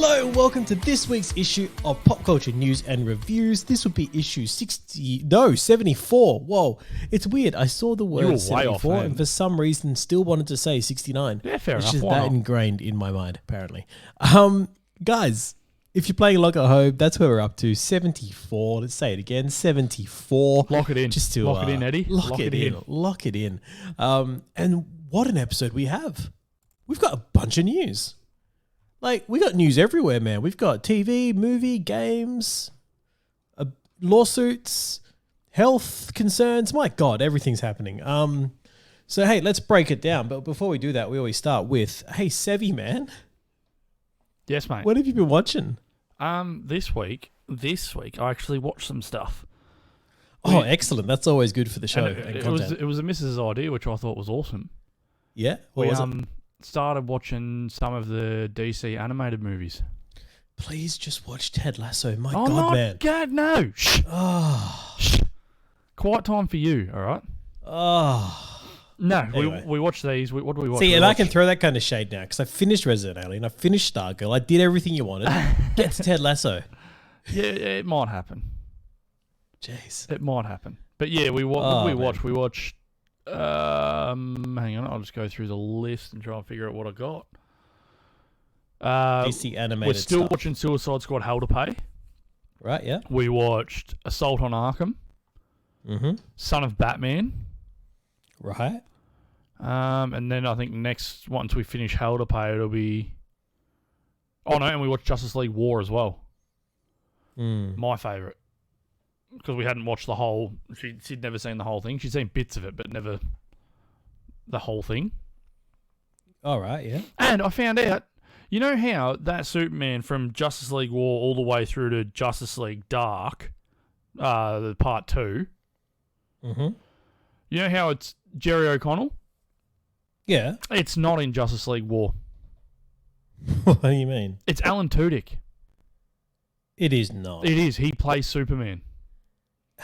Hello and welcome to this week's issue of Pop Culture News and Reviews. This will be issue 74. Whoa, it's weird. I saw the word 74 and for some reason still wanted to say 69. Yeah, fair enough. It's just that ingrained in my mind, apparently. Guys, if you're playing along at home, that's where we're up to. 74. Let's say it again. 74. Lock it in. Just to lock it in, Eddie. Lock it in. Lock it in. And what an episode we have. We've got a bunch of news. Like, we got news everywhere, man. We've got TV, movie, games, lawsuits, health concerns. My God, everything's happening. So, hey, let's break it down. But before we do that, we always start with, hey, Sevi, man. Yes, mate. What have you been watching? This week, I actually watched some stuff. Oh, excellent. That's always good for the show and content. It was a missus' idea, which I thought was awesome. Yeah? What was it? Started watching some of the DC animated movies. Please just watch Ted Lasso. My God, man. God, no. Shh. Oh. Shh. Quiet time for you, all right? Oh. No, Anyway. we watched these. What do we watch? See, and I can throw that kind of shade now because I finished Resident Alien. I finished Stargirl. I did everything you wanted. Get to Ted Lasso. Yeah, it might happen. Jeez. It might happen. But yeah, what did we watch? We watched... hang on, I'll just go through the list and try and figure out what I got. DC animated We're still stuff. watching Suicide Squad Hell to Pay. Right, yeah. We watched Assault on Arkham. Mm-hmm. Son of Batman. Right. And then I think next, once we finish Hell to Pay, it'll be... Oh no, and we watched Justice League War as well. My favourite. Because we hadn't watched the whole... She'd never seen the whole thing. She'd seen bits of it, but never the whole thing. All right, yeah. And I found out, you know how that Superman from Justice League War all the way through to Justice League Dark, the part 2, Mm-hmm. you know how it's Jerry O'Connell? Yeah. It's not in Justice League War. What do you mean? It's Alan Tudyk. It is not. It is. He plays Superman.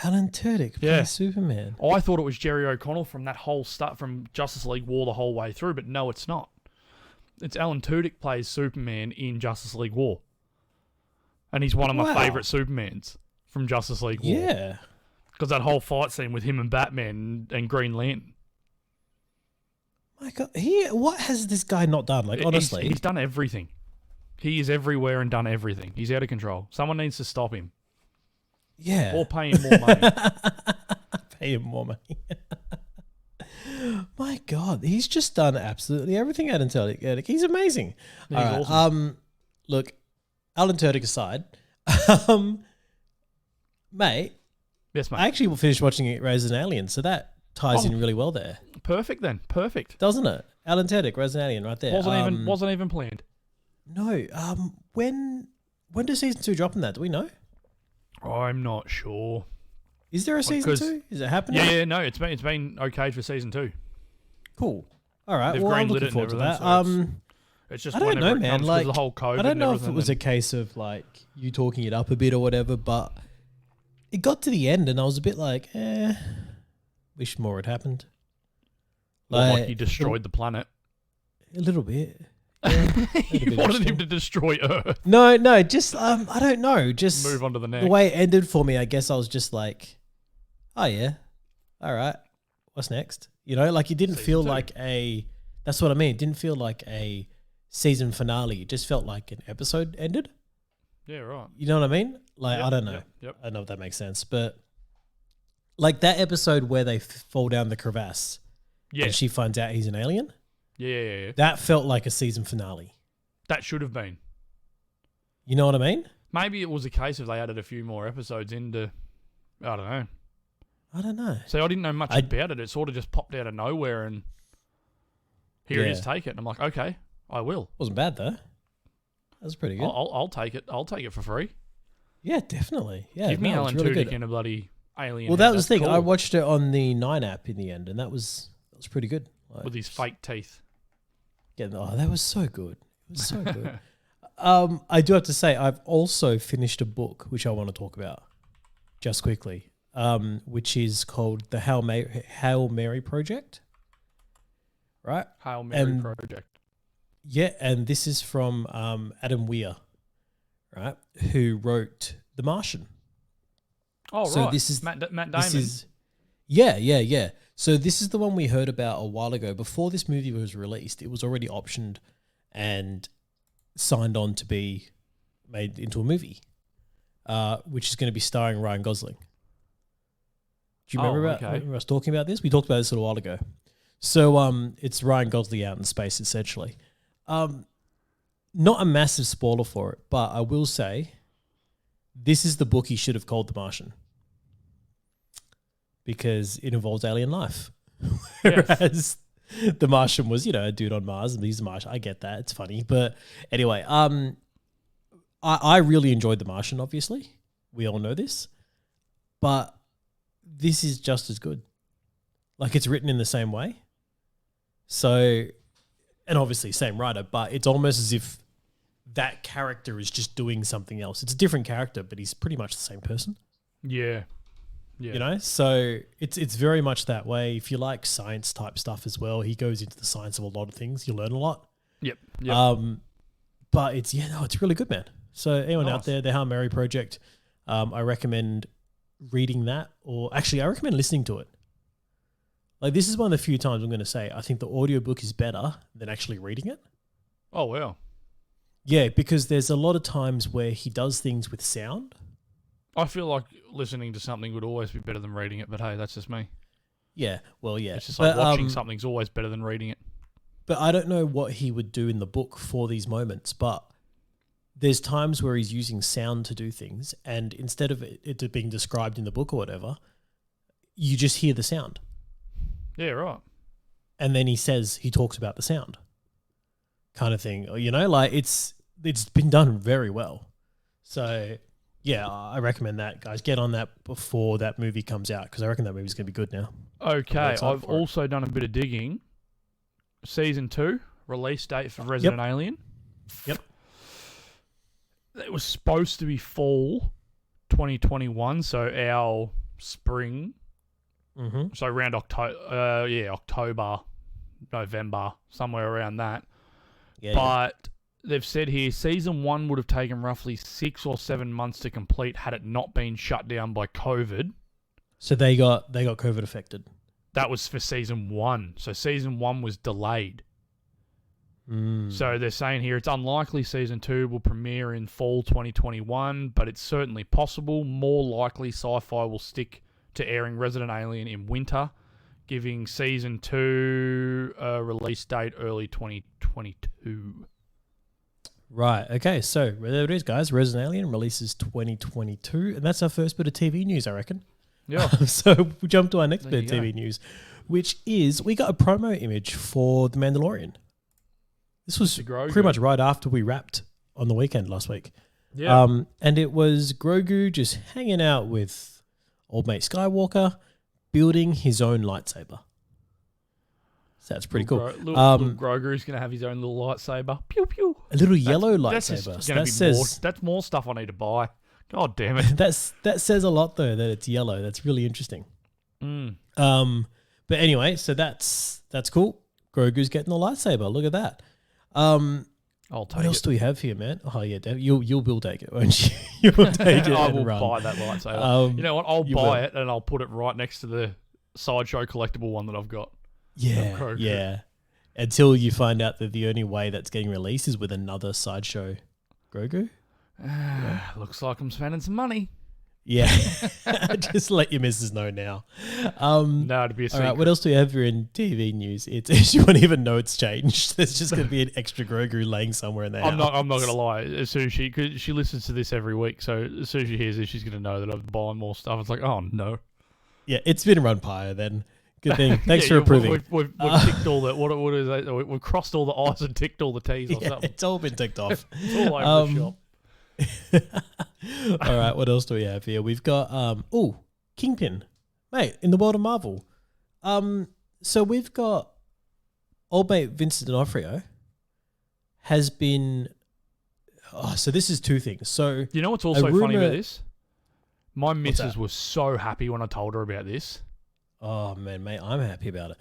Alan Tudyk plays Superman. I thought it was Jerry O'Connell from that whole start from Justice League War the whole way through, but no, it's not. It's Alan Tudyk plays Superman in Justice League War. And he's one of my favourite Supermans from Justice League War. Yeah. Because that whole fight scene with him and Batman and Green Lantern. My God, what has this guy not done? Like, honestly. He's done everything. He is everywhere and done everything. He's out of control. Someone needs to stop him. Yeah. Or pay him more money. Pay him more money. My God, he's just done absolutely everything. Alan Tudyk. He's amazing. He's awesome. Look, Alan Tudyk aside, mate. Yes, mate. I actually finished watching Resident Alien, so that ties in really well there. Perfect then. Perfect. Doesn't it? Alan Tudyk, Resident Alien, right there. Wasn't even planned. No. When does season 2 drop in that? Do we know? I'm not sure. Is there a season 2? Is it happening? Yeah, no, it's been okay for season 2. Cool. All right. They've well, I'm greenlit looking it forward to and that. everything, so it's just I don't know, man. Like the whole COVID. I don't know if it and was a case of like you talking it up a bit or whatever, but it got to the end and I was a bit like, wish more had happened. Like you destroyed the planet. A little bit. Yeah, you wanted him to destroy Earth. No, just I don't know. Just move on to the next. The way it ended for me, I guess I was just like, oh yeah, all right, what's next? You know, like it didn't feel like a. That's what I mean. It didn't feel like a season finale. It just felt like an episode ended. Yeah, right. You know what I mean? Like I don't know. Yep. I don't know if that makes sense, but like that episode where they fall down the crevasse. Yeah. And she finds out he's an alien. Yeah. That felt like a season finale. That should have been. You know what I mean? Maybe it was a case of they added a few more episodes into. I don't know. So I didn't know much about it. It sort of just popped out of nowhere and here it is, take it. And I'm like, okay, I will. Wasn't bad though. That was pretty good. I'll take it. I'll take it for free. Yeah, definitely. Yeah, Give me Alan Tudyk in a bloody alien. Well, that was the thing. Cool. I watched it on the 9 app in the end, and that was pretty good. Like, with his fake teeth. Yeah, that was so good. It was so good. I do have to say, I've also finished a book which I want to talk about just quickly, which is called the Hail Mary Project. Right? Hail Mary Project. Yeah, and this is from Adam Weir. right, who wrote The Martian. Oh, So right. this is Matt Damon. Yeah. So this is the one we heard about a while ago. Before this movie was released, it was already optioned and signed on to be made into a movie, which is going to be starring Ryan Gosling. Do you remember us talking about this? We talked about this a little while ago. So it's Ryan Gosling out in space, essentially. Not a massive spoiler for it, but I will say this is the book he should have called The Martian, because it involves alien life. Whereas The Martian was, a dude on Mars, and he's a Martian. I get that. It's funny. But anyway, I really enjoyed The Martian, obviously. We all know this. But this is just as good. Like, it's written in the same way. So, and obviously same writer, but it's almost as if that character is just doing something else. It's a different character, but he's pretty much the same person. Yeah. So it's very much that way. If you like science type stuff as well, he goes into the science of a lot of things. You learn a lot. Yep. But it's really good, man. So anyone out there, the Hail Mary Project, I recommend reading that, or actually I recommend listening to it. Like, this is one of the few times I'm going to say I think the audiobook is better than actually reading it. Oh, wow. Yeah, because there's a lot of times where he does things with sound. I feel like listening to something would always be better than reading it, but hey, that's just me. Yeah, well, yeah. It's just like watching something's always better than reading it. But I don't know what he would do in the book for these moments, but there's times where he's using sound to do things, and instead of it being described in the book or whatever, you just hear the sound. Yeah, right. And then he talks about the sound kind of thing. Like it's been done very well. So yeah, I recommend that, guys. Get on that before that movie comes out, because I reckon that movie's going to be good now. Okay, I've also done a bit of digging. Season 2, release date for Resident Alien. Yep. It was supposed to be fall 2021, so our spring. Mm-hmm. So around October, November, somewhere around that. But they've said here season 1 would have taken roughly 6 or 7 months to complete had it not been shut down by COVID. So they got COVID affected. That was for season 1. So season 1 was delayed. So they're saying here it's unlikely season 2 will premiere in fall 2021, but it's certainly possible. More likely, Sci-Fi will stick to airing Resident Alien in winter, giving season 2 a release date early 2022. Right. Okay. So there it is, guys. Resident Alien releases 2022, and that's our first bit of TV news, I reckon. Yeah. So we jump to our next bit of TV news, which is we got a promo image for The Mandalorian. This was pretty much right after we wrapped on the weekend last week. Yeah. And it was Grogu just hanging out with old mate Skywalker, building his own lightsaber. So that's pretty cool. Little Grogu's going to have his own little lightsaber. Pew, pew. A little yellow lightsaber. That's more stuff I need to buy. God damn it. That says a lot, though, that it's yellow. That's really interesting. But anyway, so that's cool. Grogu's getting the lightsaber. Look at that. I'll take it. What else do we have here, man? Oh yeah, Dave, you will take it, won't you? You'll take it. I and will run. buy that lightsaber. You know what? I'll buy it and I'll put it right next to the Sideshow collectible one that I've got. Yeah. Until you find out that the only way that's getting released is with another Sideshow Grogu. Looks like I'm spending some money. Yeah. Just let your missus know now. No, to be a secret. All right, what else do we have here in TV news? She won't even know it's changed. There's just going to be an extra Grogu laying somewhere in there. I'm not going to lie. As soon as she listens to this every week, so as soon as she hears this, she's going to know that I'm buying more stuff. It's like, oh no. Yeah, it's been run prior then. Good thing. Thanks for approving. We've ticked all the what is that? We've crossed all the I's and ticked all the T's or something. It's all been ticked off. It's all over the shop. All right, what else do we have here? We've got Kingpin, mate, in the world of Marvel. So we've got old mate Vincent D'Onofrio has been. So this is two things. So you know what's also funny about this? My missus was so happy when I told her about this. Oh man, mate, I'm happy about it.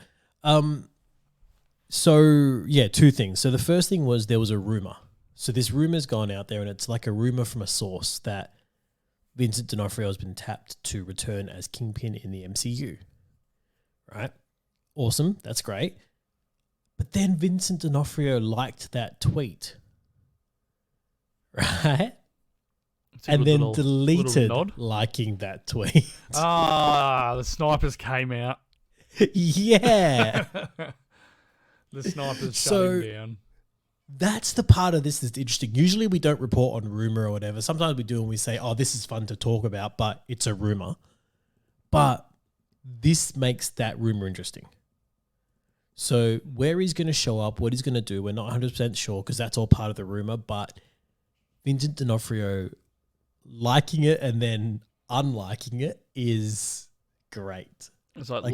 So yeah, two things. So the first thing was there was a rumor So this rumor's gone out there, and it's like a rumor from a source that Vincent D'Onofrio has been tapped to return as Kingpin in the MCU. Right? Awesome. That's great. But then Vincent D'Onofrio liked that tweet. Right? And then deleted liking that tweet. The snipers came out. Yeah. The snipers shut him down. That's the part of this that's interesting. Usually we don't report on rumor or whatever. Sometimes we do and we say, oh, this is fun to talk about, but it's a rumor. But this makes that rumor interesting. So where he's going to show up, what he's going to do, we're not 100% sure because that's all part of the rumor, but Vincent D'Onofrio liking it and then unliking it is great. It's like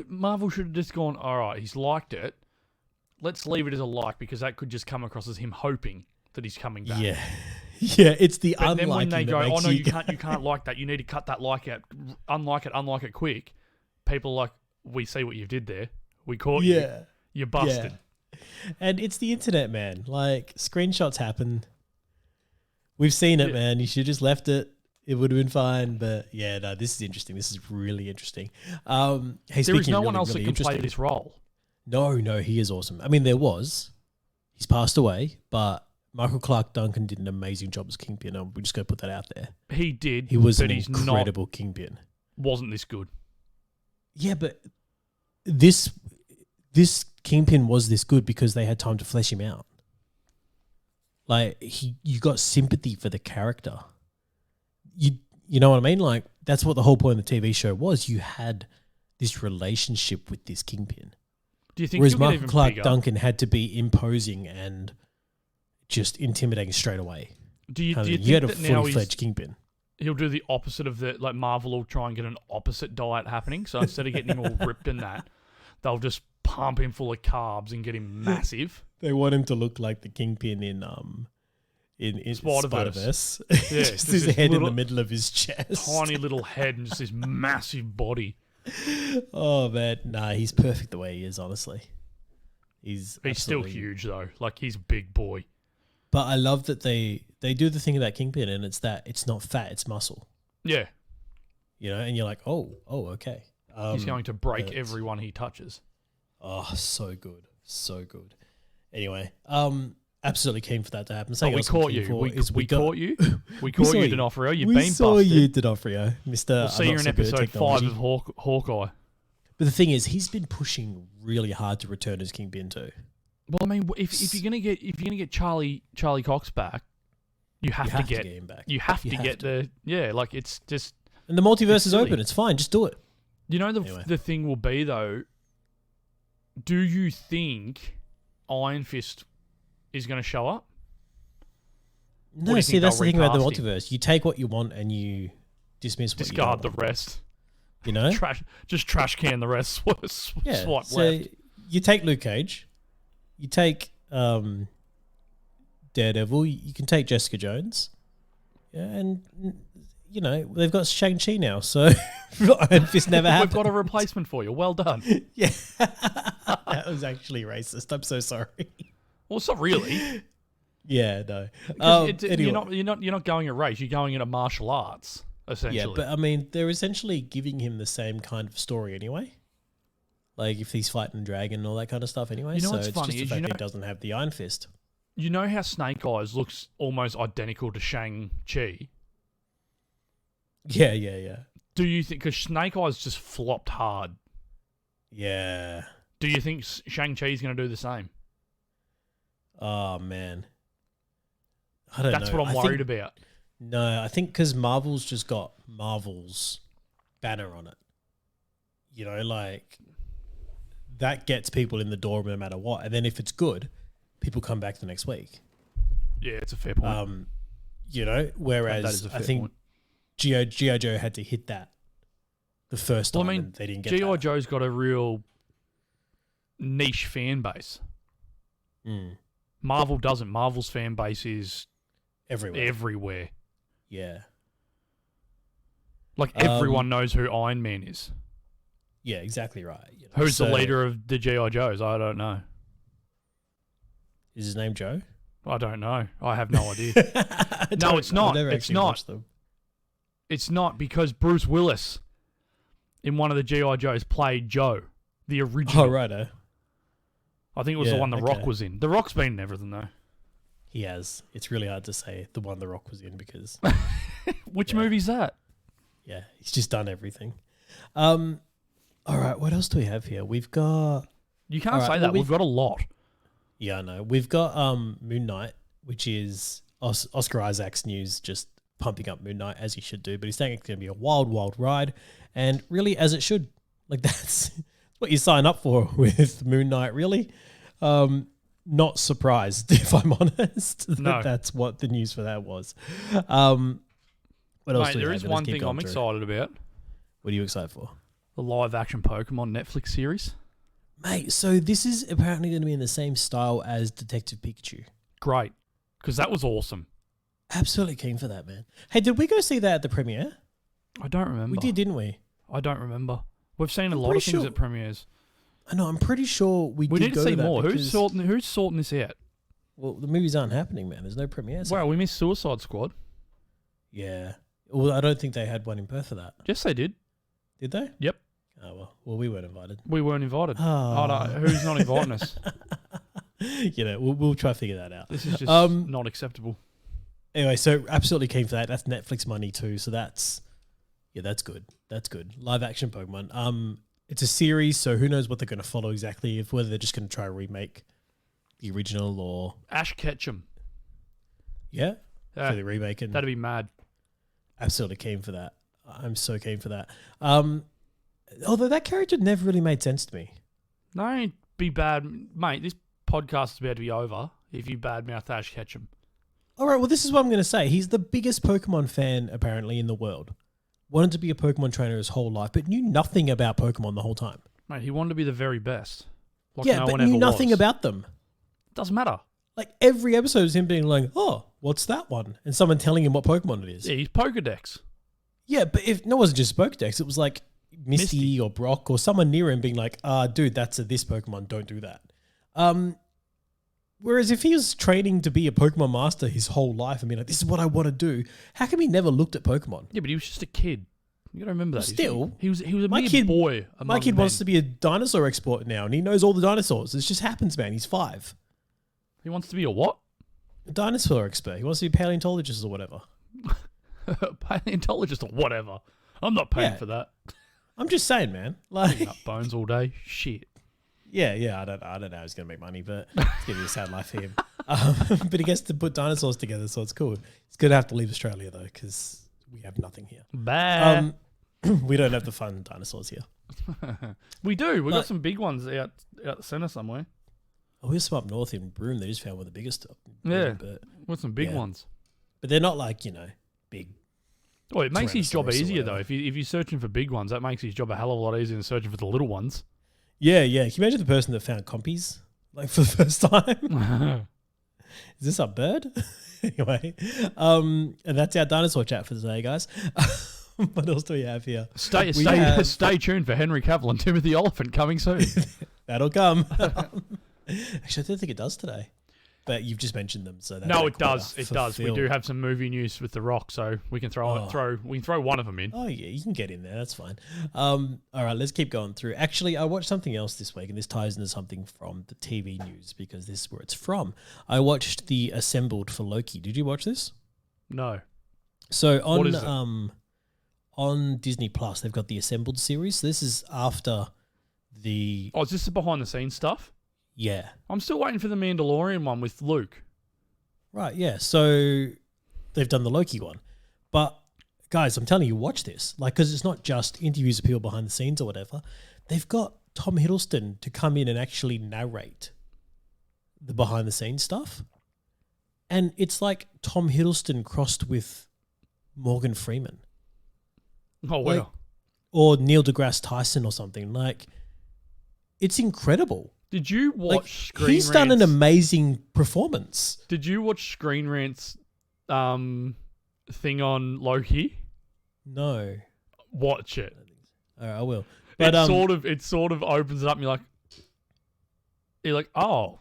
Marvel should have just gone, all right, he's liked it. Let's leave it as a like because that could just come across as him hoping that he's coming back. Yeah. Yeah, it's the but unliking. Then when they go, oh no, you can't like that. You need to cut that like out. Unlike it quick. People are like, we see what you did there. We caught you. You're busted. Yeah. And it's the internet, man. Like, screenshots happen. We've seen it, man. You should have just left it. It would have been fine. But yeah, no, this is interesting. This is really interesting. Hey, there is no one else that can play this role. No, he is awesome. I mean, there was. He's passed away, but Michael Clark Duncan did an amazing job as Kingpin. We're just going to put that out there. He did. He was an incredible Kingpin. Wasn't this good? Yeah, but this Kingpin was this good because they had time to flesh him out. Like, you got sympathy for the character. You know what I mean? Like, that's what the whole point of the TV show was. You had this relationship with this Kingpin. Do you think whereas Michael Clark Duncan had to be imposing and just intimidating straight away. Do you think you had a that now fully fledged Kingpin? He'll do the opposite of the, like Marvel will try and get an opposite diet happening. So instead of getting him all ripped in that, they'll just pump him full of carbs and get him massive. They want him to look like the Kingpin in SnyderVerse. Yeah, just his head in the middle of his chest. Tiny little head and just this massive body. Oh man, nah, he's perfect the way he is, honestly. He's still huge though. Like, he's a big boy. But I love that they do the thing about Kingpin, and it's that it's not fat, it's muscle. Yeah. You know, and you're like, oh, okay. He's going to break everyone he touches. Oh, so good. So good. Anyway, absolutely keen for that to happen. We caught you. We caught you. We caught you, D'Onofrio. You've been busted. We saw you, D'Onofrio. Mr. We'll see you in episode 5 of Hawkeye. But the thing is, he's been pushing really hard to return as Kingpin too. Well, I mean, if you're gonna get Charlie Cox back, you have to get him back. You have to get like it's just. And the multiverse is open. It's fine. Just do it. You know the thing will be though. Do you think Iron Fist is going to show up? No, see, that's the thing about the multiverse. You take what you want and you dismiss what you don't want. Discard the rest. You know? Just trash can the rest. Swipe so left. You take Luke Cage. You take Daredevil. You can take Jessica Jones. Yeah, and, you know, they've got Shang-Chi now, so Iron Fist never happened. We've got a replacement for you. Well done. Yeah. That was actually racist. I'm so sorry. Well, it's not really. Yeah, no. Anyway. You're not going a race. You're going into martial arts, essentially. Yeah, but I mean, they're essentially giving him the same kind of story anyway. Like if he's fighting a dragon and all that kind of stuff anyway. You know so what's it's funny just the fact that he doesn't have the Iron Fist. You know how Snake Eyes looks almost identical to Shang-Chi? Yeah. Do you think... Because Snake Eyes just flopped hard. Yeah. Do you think Shang-Chi is going to do the same? Oh, man. I don't know. That's what I'm worried about. No, I think because Marvel's just got Marvel's banner on it. You know, like... That gets people in the door no matter what. And then if it's good, people come back the next week. Yeah, it's a fair point. You know, whereas I think G.I. Joe had to hit that the first time and they didn't get G.I. Joe's got a real niche fan base. Mm. Marvel doesn't. Marvel's fan base is everywhere. Yeah. Like everyone knows who Iron Man is. Yeah, exactly right. You know, who's the leader of the G.I. Joes? I don't know. Is his name Joe? I don't know. I have no idea. No, it's not. It's not. It's not because Bruce Willis in one of the G.I. Joes played Joe, the original. Oh, righto. I think it was the one The Rock was in. The Rock's been in everything, though. He has. It's really hard to say the one The Rock was in because... Which movie's that? Yeah, he's just done everything. All right, what else do we have here? We've got... You can't say that. We've got a lot. Yeah, I know. We've got Moon Knight, which is Oscar Isaac's news, just pumping up Moon Knight as he should do. But he's saying it's going to be a wild, wild ride. And really, as it should. Like, that's what you sign up for with Moon Knight, really. Not surprised, if I'm honest. No. That's what the news for that was. What else do we have? There is one thing I'm excited about. What are you excited for? The live-action Pokemon Netflix series. Mate, so this is apparently going to be in the same style as Detective Pikachu. Great. Because that was awesome. Absolutely keen for that, man. Hey, did we go see that at the premiere? I don't remember. We did, didn't we? I don't remember. We've seen a lot of things at premieres. I know, I'm pretty sure we did need to go see to that more. Who's sorting this out? Well, the movies aren't happening, man. There's no premieres. Wow, we missed Suicide Squad. Yeah. Well, I don't think they had one in Perth for that. Yes, they did. Did they? Yep. Oh, well, we weren't invited. We weren't invited. Oh, no. Who's not inviting us? You know, we'll try to figure that out. This is just not acceptable. Anyway, so absolutely keen for that. That's Netflix money too. So that's good. That's good. Live action Pokemon. It's a series, so who knows what they're going to follow exactly, if whether they're just going to try to remake the original or... Ash Ketchum. Yeah? For the remake. That'd be mad. Absolutely keen for that. I'm so keen for that. Although that character never really made sense to me. No, ain't be bad. Mate, this podcast is about to be over if you badmouth Ash Ketchum. All right, well, this is what I'm going to say. He's the biggest Pokemon fan, apparently, in the world. Wanted to be a Pokemon trainer his whole life, but knew nothing about Pokemon the whole time. Mate, he wanted to be the very best. Like yeah, but knew nothing about them. Doesn't matter. Like, every episode is him being like, oh, what's that one? And someone telling him what Pokemon it is. Yeah, he's Pokedex. Yeah, but it wasn't just Pokedex. It was like Misty or Brock or someone near him being like, dude, that's this Pokemon. Don't do that. Whereas if he was training to be a Pokemon master his whole life, I mean, like, this is what I want to do. How come he never looked at Pokemon? Yeah, but he was just a kid. You got to remember that. Still, he was a mere boy. My kid wants to be a dinosaur expert now, and he knows all the dinosaurs. It just happens, man. He's 5. He wants to be a what? A dinosaur expert. He wants to be a paleontologist or whatever. Paleontologist or whatever. I'm not paying for that. I'm just saying, man. Like up bones all day. Shit. Yeah. I don't know how he's gonna make money, but it's gonna be a sad life for him. But he gets to put dinosaurs together, so it's cool. He's gonna have to leave Australia though, because we have nothing here. Bad. We don't have the fun dinosaurs here. We do. We've got some big ones out the centre somewhere. Oh, we have some up north in Broome. They just found one of the biggest. Broome, with some big ones. But they're not like, big. Well, it makes his job easier though. If you're searching for big ones, that makes his job a hell of a lot easier than searching for the little ones. Yeah. Can you imagine the person that found compies like for the first time? Is this a bird? Anyway, and that's our dinosaur chat for today, guys. What else do we have here? Stay tuned for Henry Cavill and Timothy Olyphant coming soon. That'll come. Actually, I don't think it does today. But you've just mentioned them, so no, it does. It does. We do have some movie news with The Rock, so we can throw one of them in. Oh yeah, you can get in there. That's fine. All right, let's keep going through. Actually, I watched something else this week, and this ties into something from the TV news because this is where it's from. I watched the Assembled for Loki. Did you watch this? No. So on Disney Plus, they've got the Assembled series. This is after the. Oh, is this the behind the scenes stuff? Yeah. I'm still waiting for the Mandalorian one with Luke. Right, yeah. So they've done the Loki one. But guys, I'm telling you, watch this. Like, because it's not just interviews of people behind the scenes or whatever. They've got Tom Hiddleston to come in and actually narrate the behind the scenes stuff. And it's like Tom Hiddleston crossed with Morgan Freeman. Oh, wow. Like, or Neil deGrasse Tyson or something. Like, it's incredible. Did you watch Screen Rant's? He's done an amazing performance. Did you watch Screen Rant's thing on Loki? No. Watch it. All right, I will. But it sort of opens it up and you're like, oh,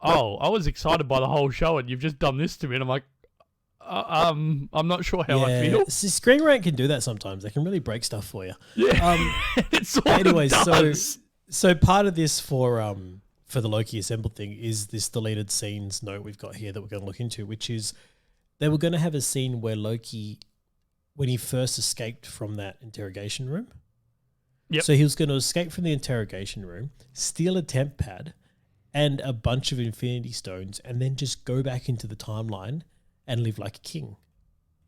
oh, I was excited by the whole show, and you've just done this to me, and I'm like, I'm not sure how I feel. See, Screen Rant can do that sometimes. They can really break stuff for you. Yeah. It sort anyway, of does. so part of this for the Loki Assemble thing is this deleted scenes note we've got here that we're going to look into, which is they were going to have a scene where Loki, when he first escaped from that interrogation room. Yep. So he was going to escape from the interrogation room, steal a temp pad and a bunch of Infinity Stones, and then just go back into the timeline and live like a king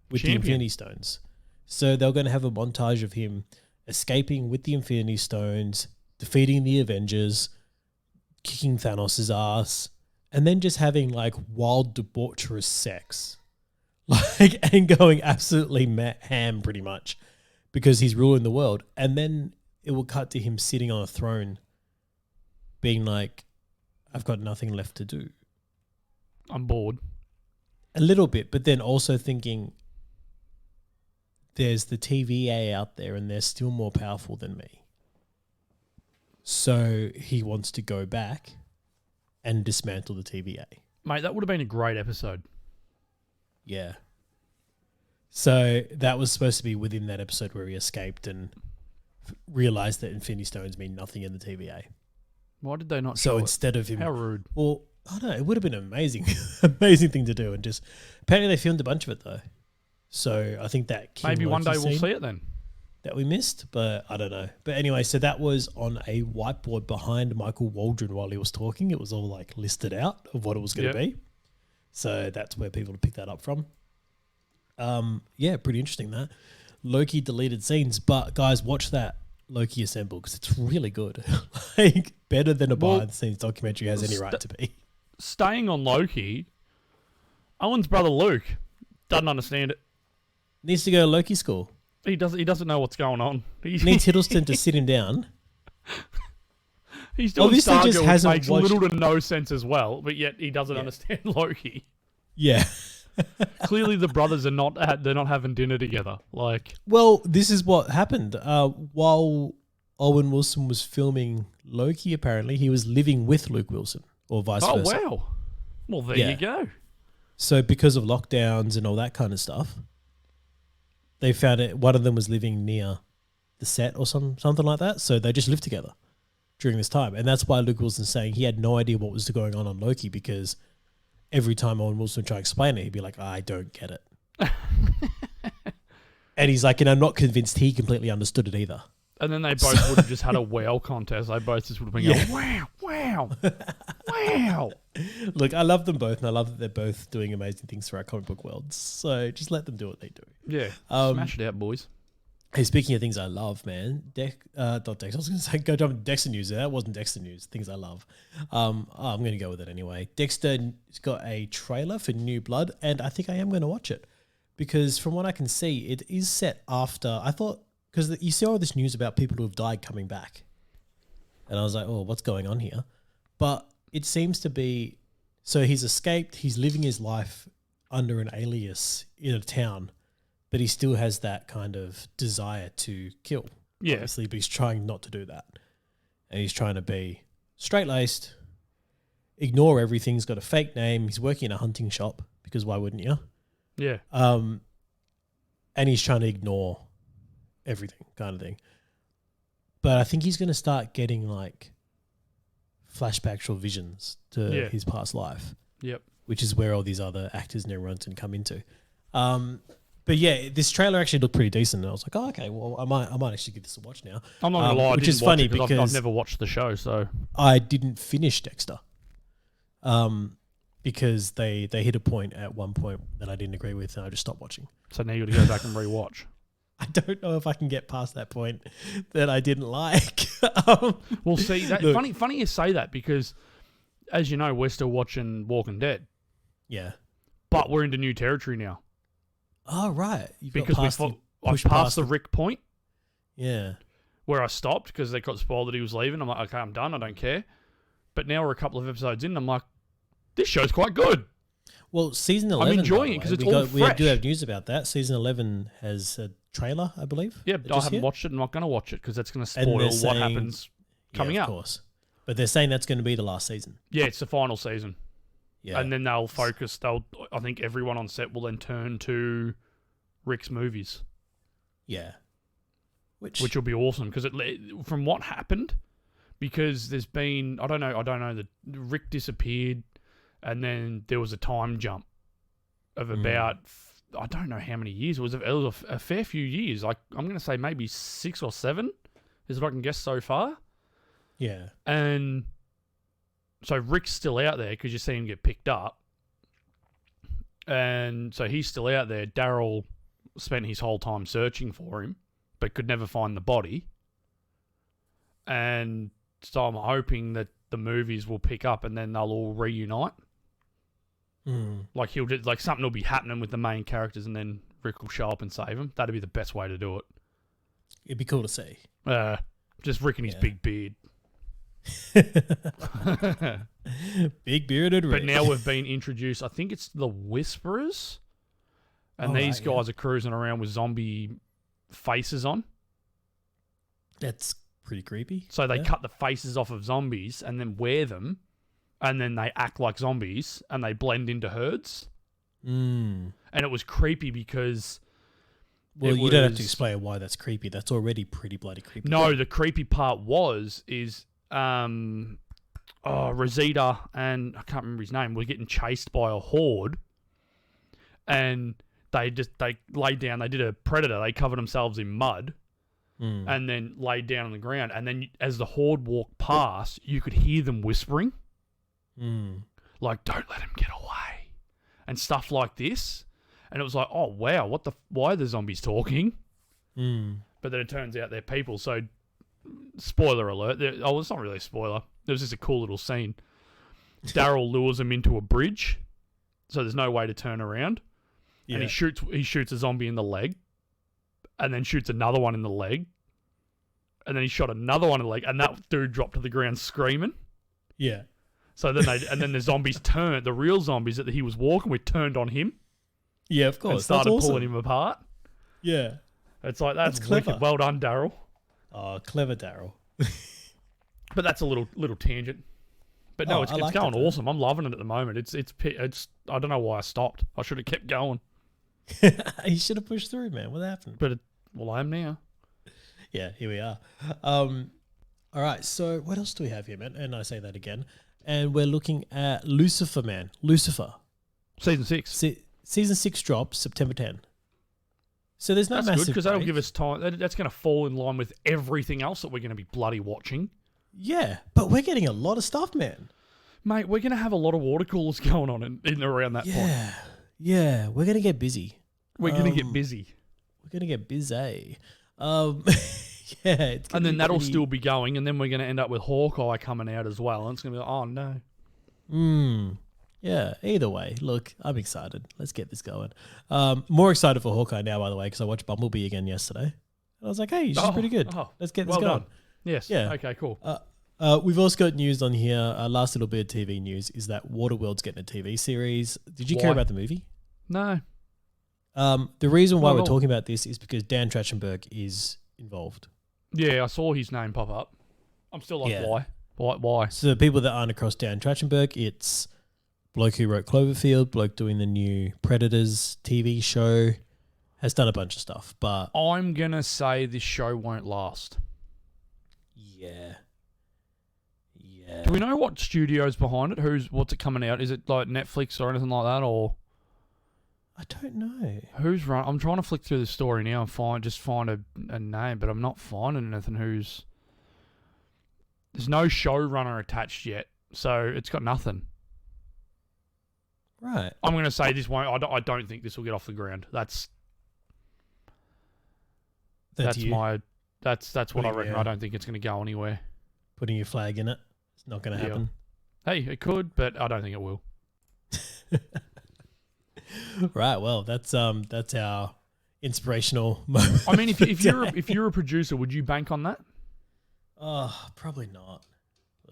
with the Infinity Stones. So they're going to have a montage of him escaping with the Infinity Stones, defeating the Avengers, kicking Thanos' ass, and then just having like wild debaucherous sex. Like, and going absolutely ham pretty much because he's ruling the world. And then it will cut to him sitting on a throne being like, I've got nothing left to do. I'm bored. A little bit, but then also thinking there's the TVA out there and they're still more powerful than me. So he wants to go back and dismantle the TVA. Mate, that would have been a great episode. Yeah. So that was supposed to be within that episode where he escaped and realized that Infinity Stones mean nothing in the TVA. Why did they not show it? Instead of him... How rude. Well, I don't know. It would have been an amazing thing to do. And just... Apparently they filmed a bunch of it, though. So I think that... Maybe one day we'll see it then. That we missed, but I don't know. But anyway, so that was on a whiteboard behind Michael Waldron while he was talking. It was all like listed out of what it was going to be. So that's where people pick that up from. Yeah, pretty interesting that. Loki deleted scenes, but guys, watch that Loki Assemble because it's really good. Like better than a behind the scenes documentary has any right to be. Staying on Loki, Owen's brother Luke doesn't understand it. Needs to go to Loki school. He doesn't know what's going on. Needs Hiddleston to sit him down. He's doing Obviously Stargirl, just which hasn't makes watched... little to no sense as well, but yet he doesn't understand Loki. Yeah. Clearly the brothers are not having dinner together. Like, well, this is what happened. While Owen Wilson was filming Loki, apparently he was living with Luke Wilson or vice versa. Oh wow. Well, there you go. So because of lockdowns and all that kind of stuff, they found it. One of them was living near the set or something like that. So they just lived together during this time. And that's why Luke Wilson's saying he had no idea what was going on Loki because every time Owen Wilson would try to explain it, he'd be like, I don't get it. And he's like, and I'm not convinced he completely understood it either. And then they both would have just had a wow contest. They both just would have been going, wow, wow, wow. Look, I love them both, and I love that they're both doing amazing things for our comic book worlds. So just let them do what they do. Yeah, smash it out, boys. Hey, speaking of things I love, man, not Dex. I was going to say go jump into Dexter News. That wasn't Dexter News. Things I love. I'm going to go with it anyway. Dexter's got a trailer for New Blood, and I think I am going to watch it because from what I can see, it is set after. I thought because you see all this news about people who have died coming back, and I was like, oh, what's going on here? But it seems to be so he's escaped. He's living his life under an alias in a town. But he still has that kind of desire to kill, obviously, but he's trying not to do that. And he's trying to be straight-laced, ignore everything. He's got a fake name. He's working in a hunting shop, because why wouldn't you? Yeah. And he's trying to ignore everything kind of thing. But I think he's going to start getting, like, flashbacks or visions to his past life. Yep. Which is where all these other actors and everyone's going to come into. But yeah, this trailer actually looked pretty decent. And I was like, oh, okay, well, I might actually give this a watch now. I'm not going to lie, which is funny because I've never watched the show, so I didn't finish Dexter. Because they hit a point at one point that I didn't agree with, and I just stopped watching. So now you got to go back and rewatch. I don't know if I can get past that point that I didn't like. Well, see, funny you say that because, as you know, we're still watching Walking Dead. Yeah, but we're into new territory now. Oh, right. Because I've passed the Rick point. Yeah. Where I stopped because they got spoiled that he was leaving. I'm like, okay, I'm done. I don't care. But now we're a couple of episodes in and I'm like, this show's quite good. Well, season 11... I'm enjoying it because it's all fresh. We do have news about that. Season 11 has a trailer, I believe. Yeah, I haven't watched it. I'm not going to watch it because that's going to spoil what happens coming up. Of course. But they're saying that's going to be the last season. Yeah, it's the final season. Yeah. And then they'll focus. I think everyone on set will then turn to Rick's movies. Yeah. Which will be awesome because from what happened, because there's been I don't know that Rick disappeared, and then there was a time jump of about I don't know how many years it was a fair few years. I'm going to say maybe 6 or 7 is what I can guess so far. Yeah. And so Rick's still out there because you see him get picked up, and so he's still out there. Daryl spent his whole time searching for him, but could never find the body. And so I'm hoping that the movies will pick up and then they'll all reunite. Like something will be happening with the main characters, and then Rick will show up and save them. That'd be the best way to do it. It'd be cool to see. Just Rick and his big beard. Big bearded Rick. But now we've been introduced. I think it's the Whisperers, and these guys are cruising around with zombie faces on. That's pretty creepy. So they cut the faces off of zombies and then wear them, and then they act like zombies and they blend into herds. And it was creepy because... Well, you don't have to explain why that's creepy. That's already pretty bloody creepy. No, the creepy part is Rosita and I can't remember his name were getting chased by a horde, and they laid down. They did a predator. They covered themselves in mud, and then laid down on the ground. And then as the horde walked past, you could hear them whispering, like "Don't let him get away," and stuff like this. And it was like, oh wow, why are the zombies talking? But then it turns out they're people. So, spoiler alert. It's not really a spoiler. It was just a cool little scene. Daryl lures him into a bridge, so there's no way to turn around. Yeah. And he shoots a zombie in the leg, and then shoots another one in the leg, and then he shot another one in the leg, and that dude dropped to the ground screaming. Yeah. So then the zombies turned. The real zombies that he was walking with turned on him. Yeah, of course. And started pulling him apart. Yeah. It's like, that's clever. Wicked. Well done, Daryl. Oh, clever Daryl. But that's a little tangent. But no, it's going awesome. I'm loving it at the moment. It's I don't know why I stopped. I should have kept going. You should have pushed through, man. What happened? But I am now. Yeah, here we are. All right, so what else do we have here, man? And I say that again. And we're looking at Lucifer, man. Lucifer. Season 6. Season 6 drops September 10. So there's no massive break. That's good because that'll give us time. That's going to fall in line with everything else that we're going to be bloody watching. Yeah, but we're getting a lot of stuff, man. Mate, we're going to have a lot of water coolers going on in around that point. Yeah, we're going to get busy. We're going to get busy. We're going to get busy. It's and then that'll still be going, and then we're going to end up with Hawkeye coming out as well, and it's going to be like, oh, no. Yeah, either way, look, I'm excited. Let's get this going. More excited for Hawkeye now, by the way, because I watched Bumblebee again yesterday. And I was like, hey, she's pretty good. Let's get this going. Done. Yes. Yeah. Okay, cool. We've also got news on here. Last little bit of TV news is that Waterworld's getting a TV series. Did you care about the movie? No. The reason why we're talking about this is because Dan Trachtenberg is involved. Yeah, I saw his name pop up. I'm still like, why? Why? So the people that aren't across Dan Trachtenberg, it's bloke who wrote Cloverfield, bloke doing the new Predators TV show, has done a bunch of stuff. But I'm going to say this show won't last. Yeah. Do we know what studio's behind it? What's it coming out? Is it like Netflix or anything like that, or? I don't know. Who's run? I'm trying to flick through the story now and find a name, but I'm not finding anything. There's no showrunner attached yet, so it's got nothing. Right. I'm going to say this won't. I don't think this will get off the ground. That's what I reckon. I don't think it's going to go anywhere. Putting your flag in it. It's not going to happen. Hey, it could, but I don't think it will. Right. Well, that's our inspirational moment. I mean, if you're a producer, would you bank on that? Oh, probably not.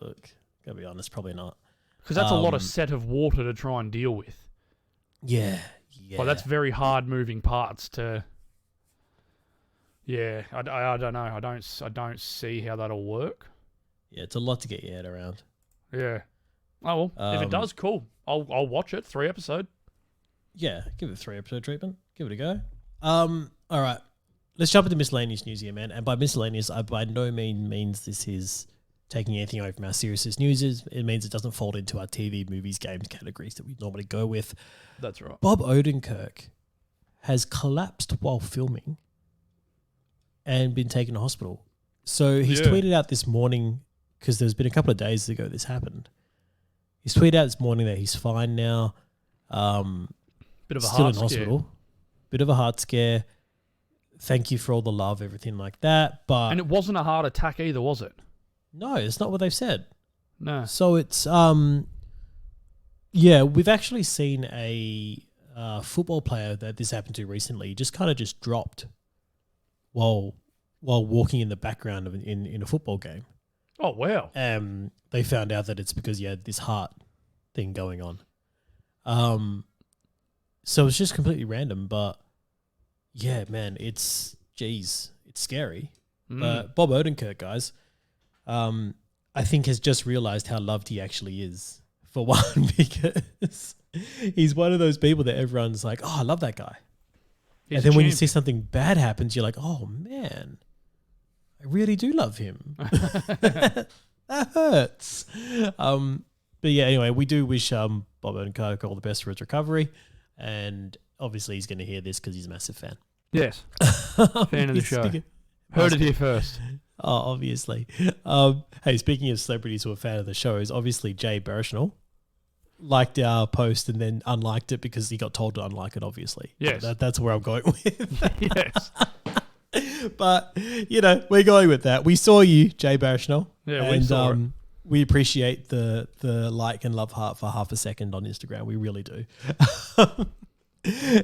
Look, gotta be honest, probably not. Because that's a lot of set of water to try and deal with. Yeah. Well, that's very hard moving parts to. Yeah, I don't know. I don't see how that'll work. Yeah, it's a lot to get your head around. Yeah. Oh, well, if it does, cool. I'll watch it. 3 episode. Yeah, give it a 3-episode treatment. Give it a go. All right. Let's jump into miscellaneous news here, man. And by miscellaneous, I by no means this is taking anything away from our seriousness news. It means it doesn't fall into our TV, movies, games categories that we normally go with. That's right. Bob Odenkirk has collapsed while filming and been taken to hospital. So he's tweeted out this morning, because there's been a couple of days ago this happened. He's tweeted out this morning that he's fine now. Bit of a still heart in hospital. Bit of a heart scare. Thank you for all the love, everything like that. But And it wasn't a heart attack either, was it? no, it's not what they've said. No. So it's we've actually seen a football player that this happened to recently. Just kind of just dropped while walking in the background of in a football game. Oh, wow. They found out that it's because he had this heart thing going on. So it's just completely random, but yeah, man, it's scary. But Bob Odenkirk, guys, I think has just realized how loved he actually is, for one, because he's one of those people that everyone's like, oh, I love that guy. And then when you see something bad happens, you're like, oh, man, I really do love him. That hurts. But yeah, anyway, we do wish Bob Odenkirk all the best for his recovery. And obviously he's going to hear this because he's a massive fan. Yes. Fan of the show. Heard it here first. Oh, obviously. Hey, speaking of celebrities who are fan of the show, is obviously Jay Baruchel liked our post and then unliked it because he got told to unlike it, obviously. Yes. That's where I'm going with. Yes. But, we're going with that. We saw you, Jay Baruchel. Yeah, we saw it. We appreciate the like and love heart for half a second on Instagram. We really do.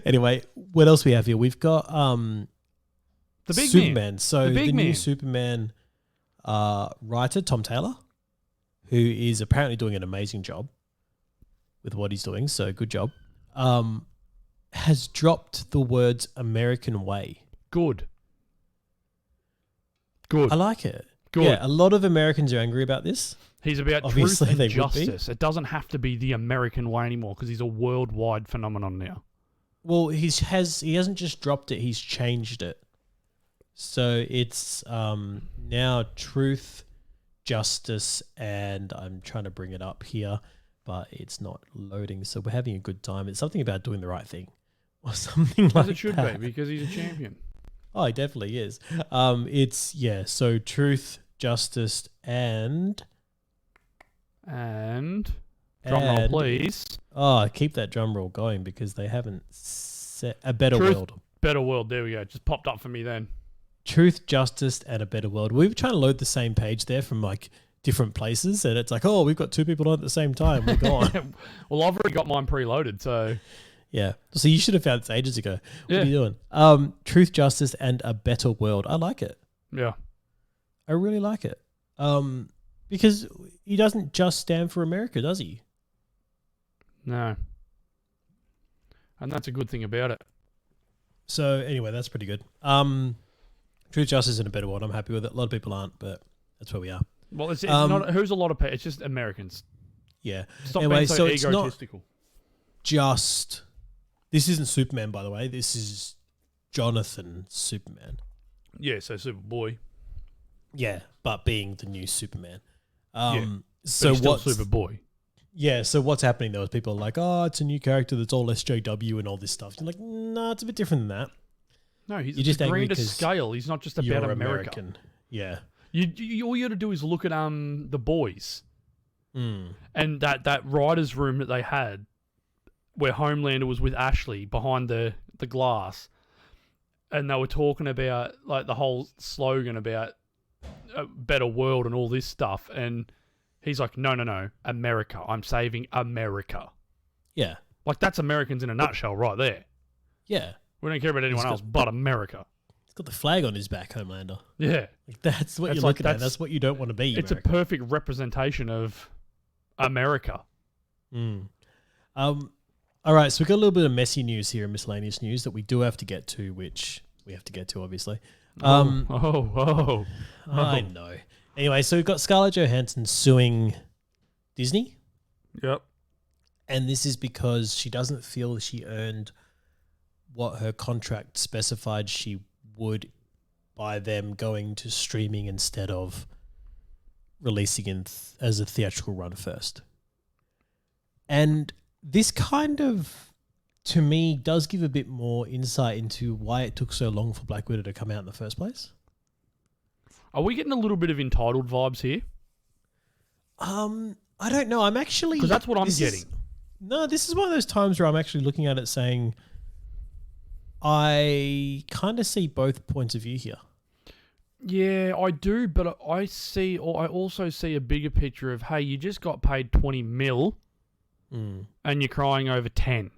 Anyway, what else we have here? We've got the big Superman. man. So the new Superman writer, Tom Taylor, who is apparently doing an amazing job with what he's doing. So good job. Has dropped the words American Way. Good. I like it. Good. Yeah, a lot of Americans are angry about this. He's about Obviously, truth they and would be. justice. It doesn't have to be the American way anymore because he's a worldwide phenomenon now. Well, he hasn't just dropped it; he's changed it. So it's now truth, justice, and I'm trying to bring it up here, but it's not loading. So we're having a good time. It's something about doing the right thing, or something like that. As it should be, because he's a champion. Oh, he definitely is. So truth, justice, and drum roll, please. Oh, keep that drum roll going because they haven't set a better Truth, world. Better world. There we go. Just popped up for me then. Truth, justice, and a better world. We were trying to load the same page there from like different places, and it's like, oh, we've got 2 people on at the same time. We're gone. Well, I've already got mine preloaded, so yeah. So you should have found this ages ago. What are you doing? Truth, justice, and a better world. I like it. Yeah, I really like it. Because he doesn't just stand for America, does he? No. And that's a good thing about it. So anyway, that's pretty good. Truth, justice, and a better world. I'm happy with it. A lot of people aren't, but that's where we are. Well, it's not. Who's a lot of people? It's just Americans. Yeah. Stop anyway, being so it's egotistical. not just. This isn't Superman, by the way. This is Jonathan Superman. Yeah, so Superboy. Yeah, but being the new Superman. So what's Superboy? Yeah, so what's happening though is people are like, oh, it's a new character that's all SJW and all this stuff. You're like, nah, it's a bit different than that. No, he's just a angry grander scale. He's not just about America. American. Yeah. You all you got to do is look at The Boys. And that writer's room that they had where Homelander was with Ashley behind the glass, and they were talking about like the whole slogan about a better world and all this stuff, and he's like, no, America. I'm saving America. Yeah. Like that's Americans in a nutshell right there. Yeah. We don't care about anyone else but America. He's got the flag on his back, Homelander. Yeah. Like, that's what you're looking at. That's what you don't want to be. It's America. a perfect representation of America. All right, so we've got a little bit of messy news here, miscellaneous news that we do have to get to, which we have to get to, obviously. Oh. I know. Anyway, so we've got Scarlett Johansson suing Disney. Yep. And this is because she doesn't feel she earned what her contract specified she would by them going to streaming instead of releasing as a theatrical run first. And this kind of, to me, does give a bit more insight into why it took so long for Black Widow to come out in the first place. Are we getting a little bit of entitled vibes here? I don't know. I'm actually... Because that's what I'm getting. This is one of those times where I'm actually looking at it saying, I kind of see both points of view here. Yeah, I do, but I also see a bigger picture of, hey, you just got paid 20 mil and you're crying over 10.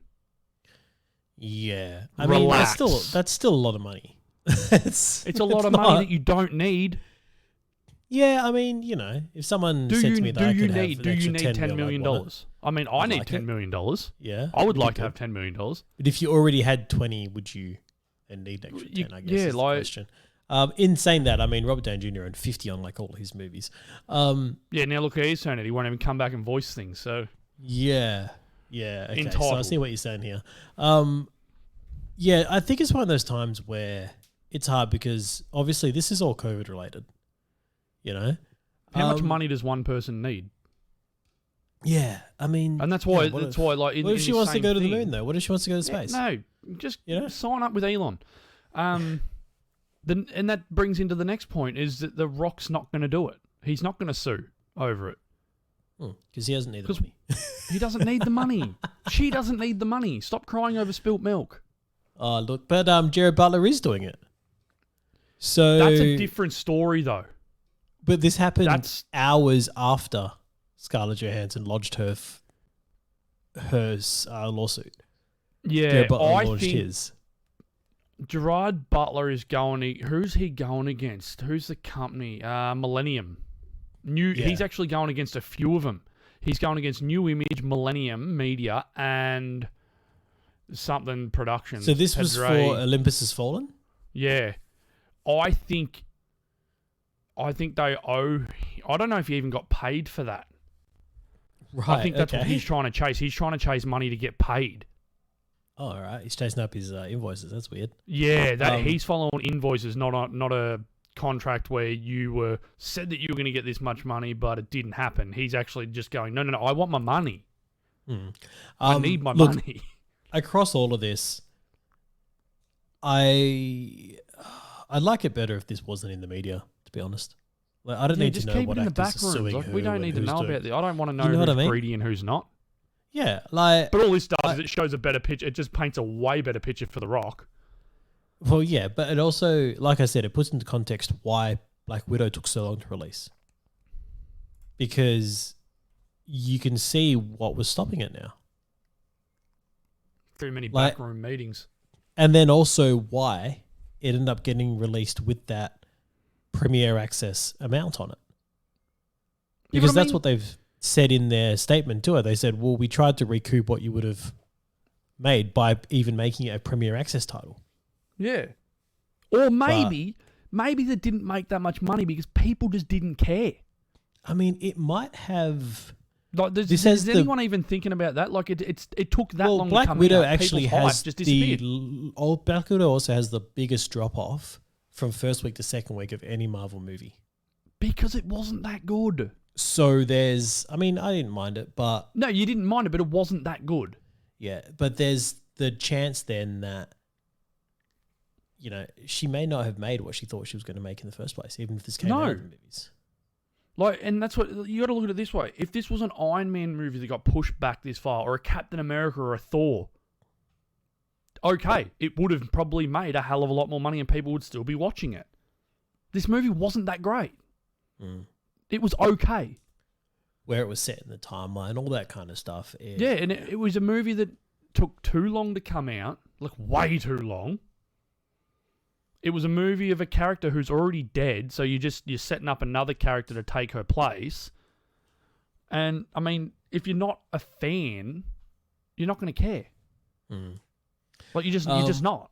Yeah. I mean, that's still a lot of money. it's a lot of money that you don't need. Yeah, I mean, if someone said to me that I could have an extra $10 million? I mean, I need $10 million. Yeah. I would like to have $10 million. But if you already had 20, would you then need an extra 10, I guess, is the question. In saying that, I mean, Robert Downey Jr. earned 50 on all his movies. Yeah, now look, he's saying it. He won't even come back and voice things, so... Yeah. Okay, entitled. So I see what you're saying here. Yeah, I think it's one of those times where it's hard because obviously this is all COVID related. How much money does one person need? Yeah, I mean, and that's why. What if she wants to go to the moon though? What if she wants to go to space? No, just sign up with Elon. And that brings into the next point is that The Rock's not going to do it. He's not going to sue over it because he doesn't need the money. He doesn't need the money. She doesn't need the money. Stop crying over spilt milk. Oh look, but Jared Butler is doing it. So that's a different story though. But this happened hours after Scarlett Johansson lodged her lawsuit. Yeah, Jared Butler launched his. Gerard Butler is going... Who's he going against? Who's the company? Millennium. He's actually going against a few of them. He's going against New Image, Millennium Media, and something Productions. So this was for Olympus Has Fallen? Yeah. I think they owe... I don't know if he even got paid for that. Right, I think that's what he's trying to chase. He's trying to chase money to get paid. Oh, all right. He's chasing up his invoices. That's weird. Yeah, he's following invoices, not a contract where you said that you were going to get this much money, but it didn't happen. He's actually just going, no, I want my money. I need my money. Across all of this, I'd like it better if this wasn't in the media, to be honest. Like, I don't need to know what actors are suing who. We don't need to know about this. I don't want to know who's greedy and who's not. Yeah, like... But all this does is it shows a better picture. It just paints a way better picture for The Rock. Well, yeah, but it also, like I said, it puts into context why Black Widow took so long to release. Because you can see what was stopping it now. Too many backroom meetings. And then also why it ended up getting released with that Premiere Access amount on it. Because that's what they've said in their statement to her. They said, well, we tried to recoup what you would have made by even making it a Premiere Access title. Yeah. Or maybe they didn't make that much money because people just didn't care. I mean, it might have... Like, is anyone even thinking about that? Like, it took that long Black to come Widow out. actually has just disappeared. Black Widow also has the biggest drop-off from first week to second week of any Marvel movie. Because it wasn't that good. So I I didn't mind it, but... No, you didn't mind it, but it wasn't that good. Yeah, but there's the chance then that, she may not have made what she thought she was going to make in the first place, even if this came out in the movies. Like, and that's what... You got to look at it this way. If this was an Iron Man movie that got pushed back this far, or a Captain America or a Thor, okay, it would have probably made a hell of a lot more money and people would still be watching it. This movie wasn't that great. It was okay. Where it was set in the timeline, all that kind of stuff. Yeah, and it was a movie that took too long to come out, like way too long. It was a movie of a character who's already dead, so you're setting up another character to take her place. And, I mean, if you're not a fan, you're not going to care. Like, you're just not.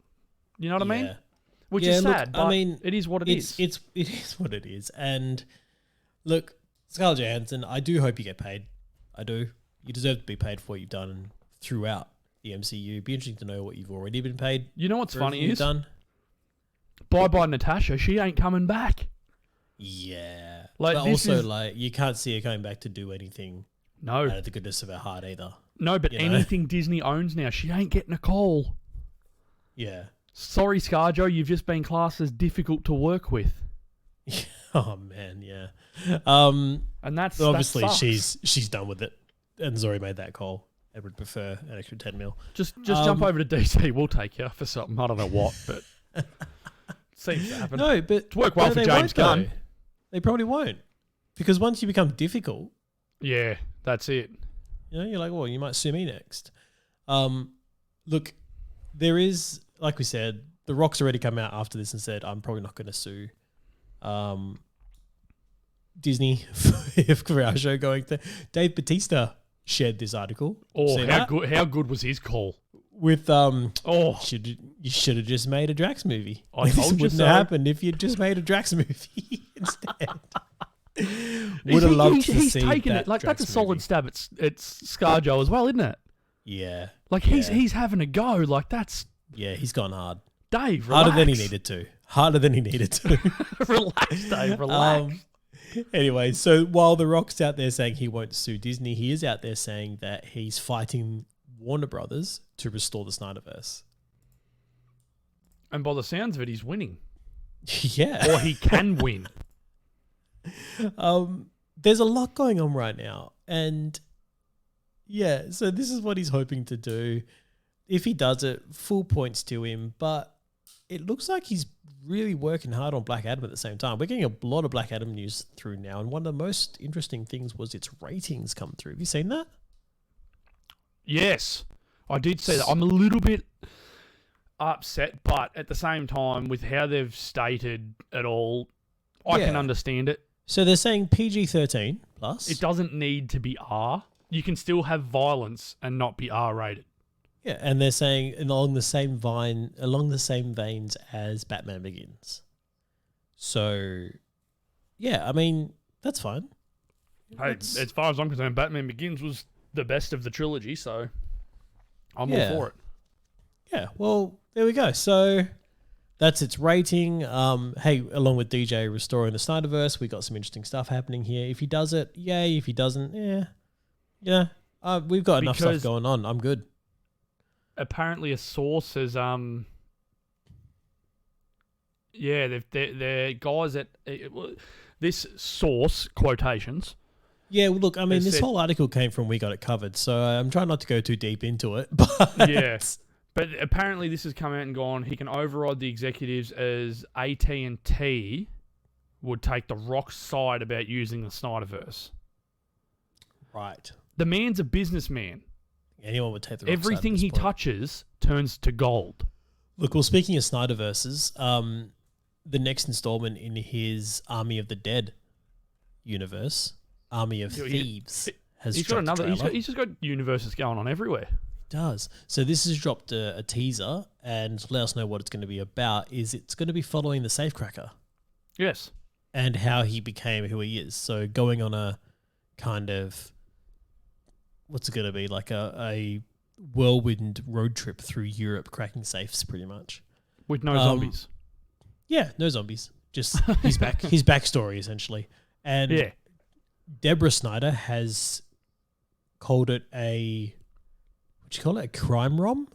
You know what I mean? Which is sad, but it is what it is. It is what it is. And Look, Scarlett Johansson, I do hope you get paid. I do. You deserve to be paid for what you've done throughout the MCU. It'd be interesting to know what you've already been paid. You know what's funny is, done. Bye Natasha, she ain't coming back. Yeah. Like, but also, like, you can't see her coming back to do anything no. out of the goodness of her heart either. No, but anything Disney owns now, she ain't getting a call. Yeah. Sorry, ScarJo, you've just been classed as difficult to work with. Oh man, yeah. And that's obviously that sucks. she's done with it and has already made that call. I would prefer an extra 10 mil. Just jump over to DC. We'll take you for something. I don't know what, but seems to happen. No, but it's worked well for James Gunn. They probably won't, because once you become difficult, yeah, that's it. You know, you're like, well, you might sue me next. Look, there is, like we said, The Rock's already come out after this and said, I'm probably not going to sue Disney for our show going to. Dave Bautista shared this article. Oh, how good was his call? With you should have just made a Drax movie. I told you wouldn't so. have happened if you'd just made a Drax movie instead. Would have loved to he's see taken that it. Like Drax that's a solid movie. stab. It's ScarJo as well, isn't it? Yeah. Like he's having a go. Like that's he's gone hard. Dave, relax. Harder than he needed to. Harder than he needed to. Relax, Dave. Relax. Anyway, so while The Rock's out there saying he won't sue Disney, he is out there saying that he's fighting Warner Brothers to restore the SnyderVerse. And by the sounds of it, he's winning. Yeah. Or he can win. There's a lot going on right now. And yeah, so this is what he's hoping to do. If he does it, full points to him. But it looks like he's really working hard on Black Adam at the same time. We're getting a lot of Black Adam news through now. And one of the most interesting things was its ratings come through. Have you seen that? Yes, I did see that. I'm a little bit upset, but at the same time, with how they've stated it all, I can understand it. So they're saying PG-13 plus. It doesn't need to be R. You can still have violence and not be R-rated. Yeah, and they're saying along the same veins as Batman Begins. So, yeah, I mean, that's fine. Hey, as far as I'm concerned, Batman Begins was the best of the trilogy, so I'm all for it. Yeah, well, there we go. So that's its rating. Hey, along with DJ restoring the SnyderVerse, we got some interesting stuff happening here. If he does it, yay. If he doesn't, yeah. We've got enough stuff going on. I'm good. Apparently, a source has they're guys at this source quotations. Yeah, well, look, I mean, this whole article came from We Got It Covered, so I'm trying not to go too deep into it. But yeah, but apparently this has come out and gone. He can override the executives as AT&T would take the Rock's side about using the SnyderVerse. Right. The man's a businessman. Anyone would take the Rock's Everything side at he this point. touches turns to gold. Look, well, speaking of SnyderVerses, the next installment in his Army of the Dead universe, Army of Thieves, has he's got dropped another. a trailer. He's just got universes going on everywhere. It does. So this has dropped a teaser, and to let us know what it's going to be about. It's going to be following the Safecracker. Yes. And how he became who he is. So going on a kind of, what's it going to be, like a whirlwind road trip through Europe, cracking safes, pretty much. With no zombies. Yeah, no zombies. Just his backstory, essentially. And Deborah Snyder has called it a crime rom?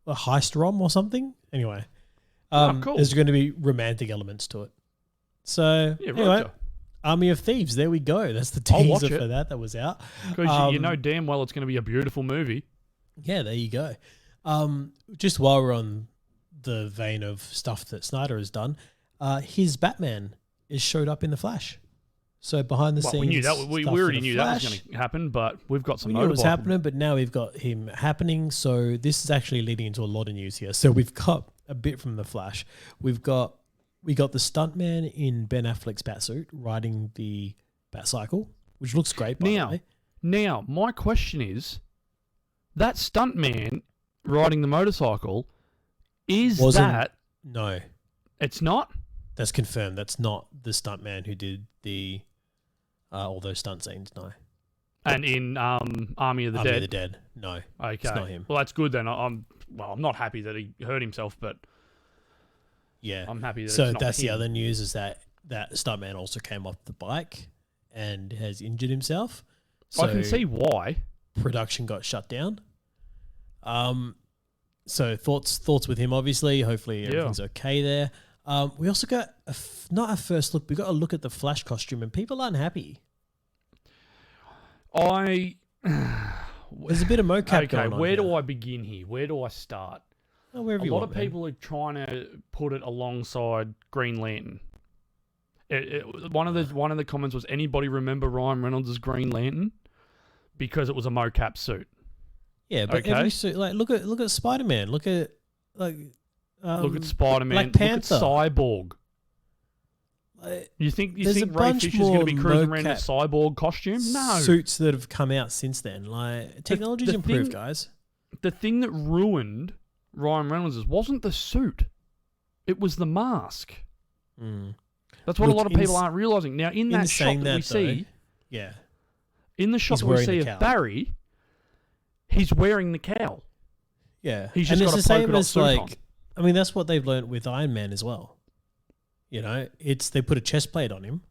A heist rom or something? Anyway. Cool. There's going to be romantic elements to it. So, anyway, Army of Thieves, there we go. That's the teaser for that was out. Because you know damn well it's going to be a beautiful movie. Yeah, there you go. Just while we're on the vein of stuff that Snyder has done, his Batman is showed up in The Flash. So behind the scenes, we knew that. We already knew that was going to happen, but we've got some. We knew it was happening, but now we've got him happening. So this is actually leading into a lot of news here. So we've got a bit from The Flash. We got the stuntman in Ben Affleck's Batsuit riding the Batcycle, which looks great. By the way. Now my question is, that stuntman riding the motorcycle No, it's not. That's confirmed. That's not the stuntman who did the All those stunt scenes, no. And in Army of the Army Dead? of the Dead, no. Okay. It's not him. Well, that's good then. I'm not happy that he hurt himself, but yeah, I'm happy that so it's not that's him. the other news is that stuntman also came off the bike and has injured himself. So I can see why. Production got shut down. So thoughts with him, obviously. Hopefully everything's okay there. We also got not a first look. We got a look at the Flash costume, and people aren't happy. There's a bit of mocap going on. Where here. do I begin here? Where do I start? Oh, wherever a you lot want, of people are trying to put it alongside Green Lantern. One of the comments was, anybody remember Ryan Reynolds' Green Lantern? Because it was a mocap suit. Yeah, but every suit, like look at Spider-Man. Look at Spider-Man. Black Panther. Look at Cyborg. You think Ray Fisher's going to be cruising around in a cyborg costume? No. Suits that have come out since then. Like technology's improved, guys. The thing that ruined Ryan Reynolds wasn't the suit; it was the mask. That's what a lot of people aren't realizing. Now, in that shot that we see, in the shot that we see of Barry, he's wearing the cowl. Yeah, he's just got a polka dot suit on. I mean, that's what they've learned with Iron Man as well. You know, they put a chest plate on him.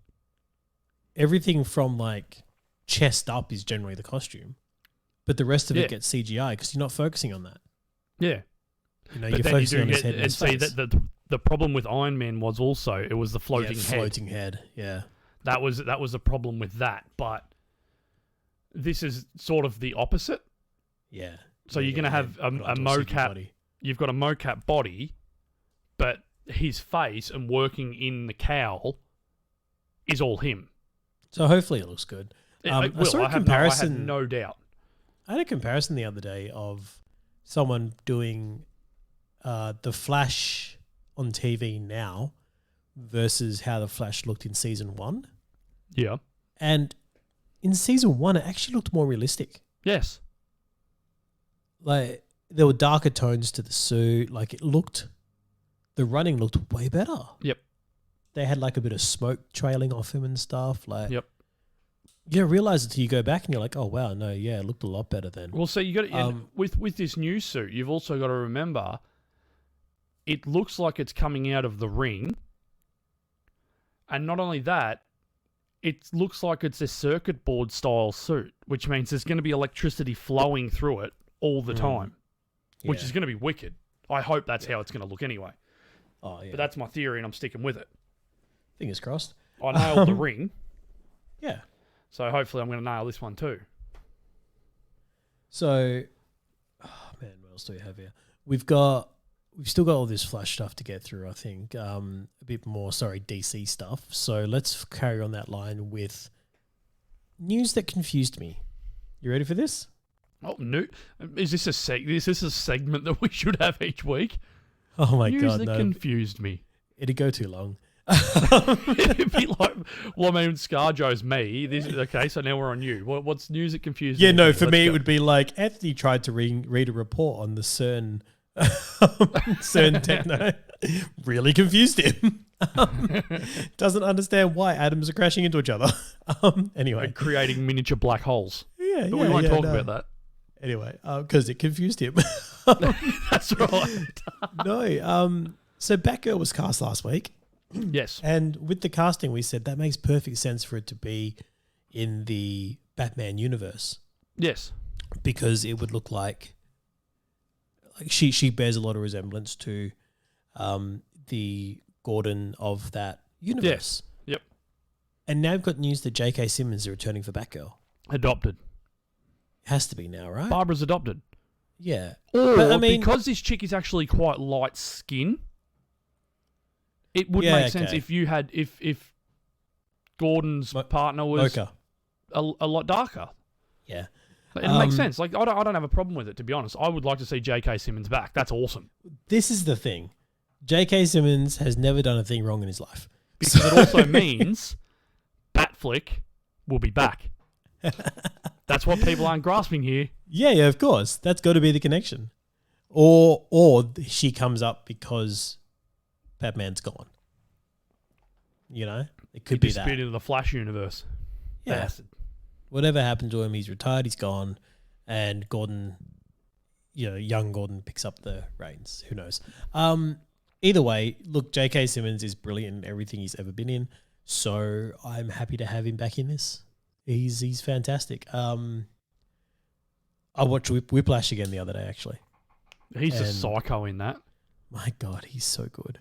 Everything from like chest up is generally the costume, but the rest of it gets CGI because you're not focusing on that. Yeah, you know, you're focusing on his head and his face. That the problem with Iron Man was also it was the floating head. Floating head. Yeah, that was the problem with that. But this is sort of the opposite. Yeah. So you're going to have a mocap. You've got a mocap body, but his face and working in the cowl is all him. So hopefully it looks good. I saw a comparison. I have no doubt. I had a comparison the other day of someone doing the Flash on TV now versus how the Flash looked in season 1. Yeah. And in season 1, it actually looked more realistic. Yes. Like there were darker tones to the suit. Like the running looked way better. Yep. They had like a bit of smoke trailing off him and stuff. Like, yep. You don't realize it till you go back and you're like, oh wow, no, yeah, it looked a lot better then. Well, so you got with this new suit, you've also got to remember, it looks like it's coming out of the ring, and not only that, it looks like it's a circuit board style suit, which means there's going to be electricity flowing through it all the time, which is going to be wicked. I hope that's how it's going to look anyway. Oh yeah, but that's my theory, and I'm sticking with it. Fingers crossed. I nailed the ring. Yeah. So hopefully I'm going to nail this one too. So, man, what else do we have here? We've still got all this Flash stuff to get through, I think. A bit more, DC stuff. So let's carry on that line with news that confused me. You ready for this? Oh, no. Is this a segment that we should have each week? Oh my news God, that confused me. It'd go too long. It'd be like, well, I mean, ScarJo's me. Okay, so now we're on you. What's news that confused me? Yeah, no, for me it would be like Anthony tried to read a report on the CERN techno. Really confused him. Doesn't understand why atoms are crashing into each other. Anyway. And creating miniature black holes. Yeah, but we won't talk about that. Anyway, because it confused him. That's right. No, so Batgirl was cast last week. Yes. And with the casting, we said that makes perfect sense for it to be in the Batman universe. Yes. Because it would look like she bears a lot of resemblance to the Gordon of that universe. Yes. Yep. And now we've got news that J.K. Simmons is returning for Batgirl. Adopted. Has to be now, right? Barbara's adopted. Yeah. Or because this chick is actually quite light skin, it would make sense if you had if Gordon's partner was a lot darker. Yeah. It makes sense. Like I don't have a problem with it, to be honest. I would like to see J.K. Simmons back. That's awesome. This is the thing. J.K. Simmons has never done a thing wrong in his life. Because it also means Batflick will be back. That's what people aren't grasping here. Yeah, of course. That's got to be the connection. Or she comes up because Batman's gone. You know? It could be that. Disappeared into the Flash universe. Yeah. Bastard. Whatever happened to him, he's retired, he's gone, and Gordon, young Gordon picks up the reins. Who knows? Either way, look, J.K. Simmons is brilliant in everything he's ever been in, so I'm happy to have him back in this. He's fantastic. I watched Whiplash again the other day, actually. He's a psycho in that. My God, he's so good.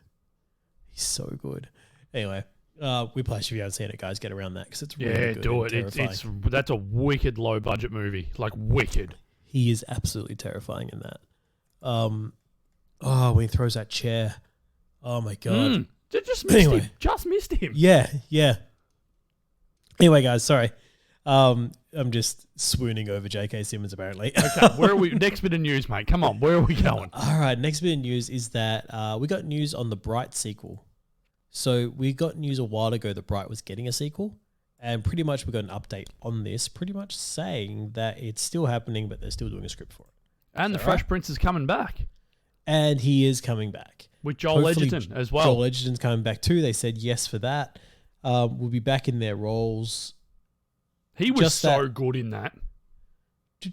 He's so good. Anyway, Whiplash, if you haven't seen it, guys, get around that because it's really good. Do it. That's a wicked low budget movie. Like, wicked. He is absolutely terrifying in that. When he throws that chair. Oh, my God. Just missed him. Yeah. Anyway, guys, sorry. I'm just swooning over J.K. Simmons, apparently. Okay, where are we? Next bit of news, mate. Come on, where are we going? All right, next bit of news is that we got news on the Bright sequel. So we got news a while ago that Bright was getting a sequel, and pretty much we got an update on this, pretty much saying that it's still happening, but they're still doing a script for it. And the Fresh Prince is coming back. And he is coming back. With Joel Edgerton as well. Joel Edgerton's coming back too. They said yes for that. We'll be back in their roles. He was so good in that.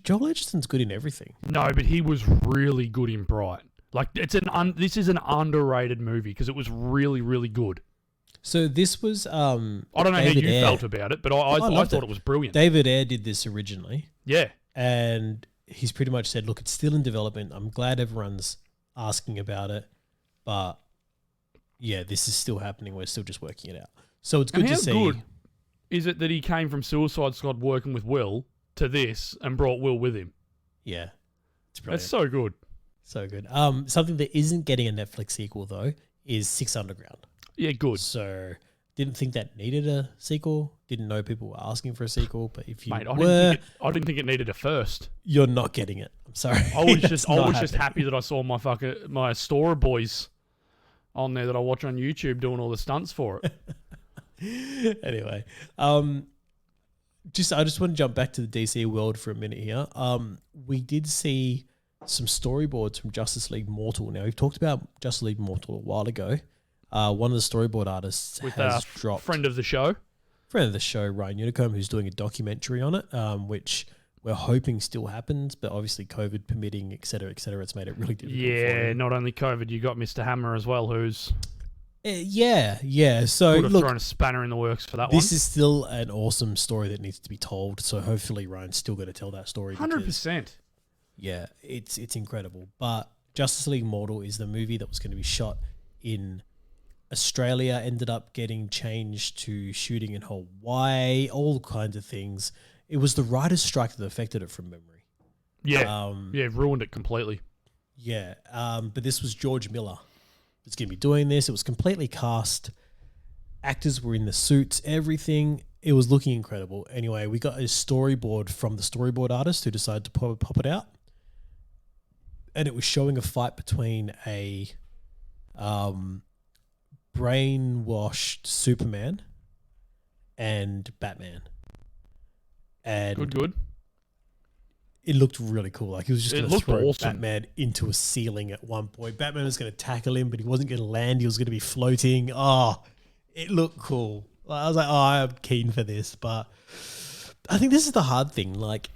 Joel Edgerton's good in everything. No, but he was really good in Bright. Like, this is an underrated movie because it was really, really good. So this was I don't know how you felt about it, but I thought it was brilliant. David Ayer did this originally. Yeah. And he's pretty much said, look, it's still in development. I'm glad everyone's asking about it. But, yeah, this is still happening. We're still just working it out. So it's good to see. How good is it that he came from Suicide Squad working with Will to this and brought Will with him? Yeah. It's brilliant. That's so good. So good. Something that isn't getting a Netflix sequel, though, is Six Underground. Yeah, good. So didn't think that needed a sequel. Didn't know people were asking for a sequel. But if you I didn't think it needed a first. You're not getting it. I'm sorry. I was just happy that I saw my Stora boys on there that I watch on YouTube doing all the stunts for it. Anyway, I just want to jump back to the DC world for a minute here. We did see some storyboards from Justice League Mortal. Now, we've talked about Justice League Mortal a while ago. One of the storyboard artists has dropped. Friend of the show, Ryan Unicombe, who's doing a documentary on it, which we're hoping still happens, but obviously COVID permitting, et cetera, it's made it really difficult. Yeah, not only COVID, you got Mr. Hammer as well, who's... Yeah. So would have thrown a spanner in the works for that one. This is still an awesome story that needs to be told. So hopefully Ryan's still going to tell that story. 100%. Yeah, it's incredible. But Justice League Mortal is the movie that was going to be shot in Australia, ended up getting changed to shooting in Hawaii, all kinds of things. It was the writer's strike that affected it from memory. Yeah, ruined it completely. Yeah, but this was George Miller. It's going to be doing this. It was completely cast. Actors were in the suits, everything. It was looking incredible. Anyway, we got a storyboard from the storyboard artist who decided to pop it out. And it was showing a fight between a brainwashed Superman and Batman. And good. It looked really cool. Like he was just going to throw awesome. Batman into a ceiling at one point. Batman was going to tackle him, but he wasn't going to land. He was going to be floating. Oh, it looked cool. I was like, I'm keen for this. But I think this is the hard thing. Like,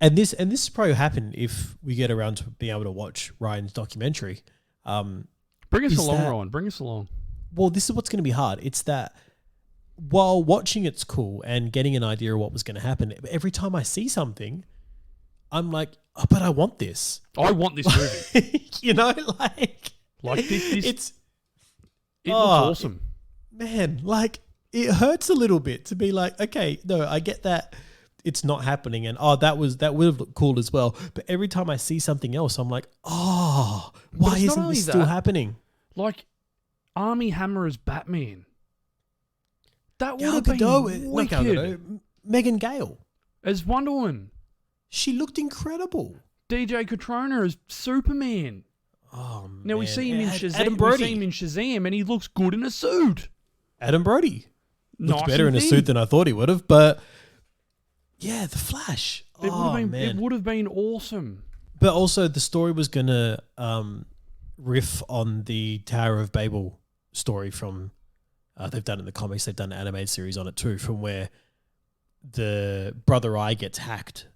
and this probably happen if we get around to being able to watch Ryan's documentary. Bring us along, Ryan. Bring us along. Well, this is what's going to be hard. It's that while watching it's cool and getting an idea of what was going to happen, every time I see something, I'm like, oh, but I want this. I want this movie. You know, like this. It looks awesome. Man, like it hurts a little bit to be like, okay, no, I get that it's not happening, and that would have looked cool as well. But every time I see something else, I'm like, why isn't this still happening? Like Armie Hammer as Batman. That would have been wicked. Megan Gale as Wonder Woman. She looked incredible. DJ Katrina as Superman. Oh, man. Now we see him in Shazam. Adam Brody. We see him in Shazam, and he looks good in a suit. Adam Brody looks Nice better in a suit than I thought he would have. But yeah, the Flash. It would have been awesome. But also, the story was gonna riff on the Tower of Babel story from. They've done it in the comics. They've done an animated series on it too, from where the Brother Eye gets hacked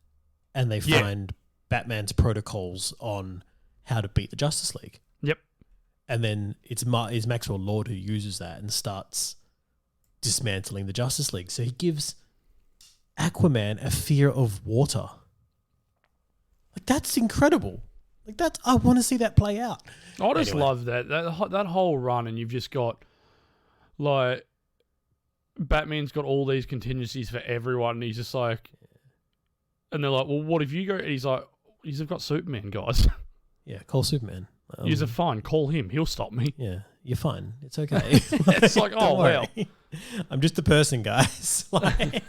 and they find Batman's protocols on how to beat the Justice League. Yep. And then it's Maxwell Lord who uses that and starts dismantling the Justice League. So he gives Aquaman a fear of water. Like, that's incredible. Like, I want to see that play out. I just love that whole run, and you've just got, like, Batman's got all these contingencies for everyone, and he's just like, and they're like, well, what if you go? And he's like, you've got Superman, guys. Yeah, call Superman. You're fine. Call him. He'll stop me. Yeah, you're fine. It's okay. It's like, oh, well. I'm just a person, guys. Like,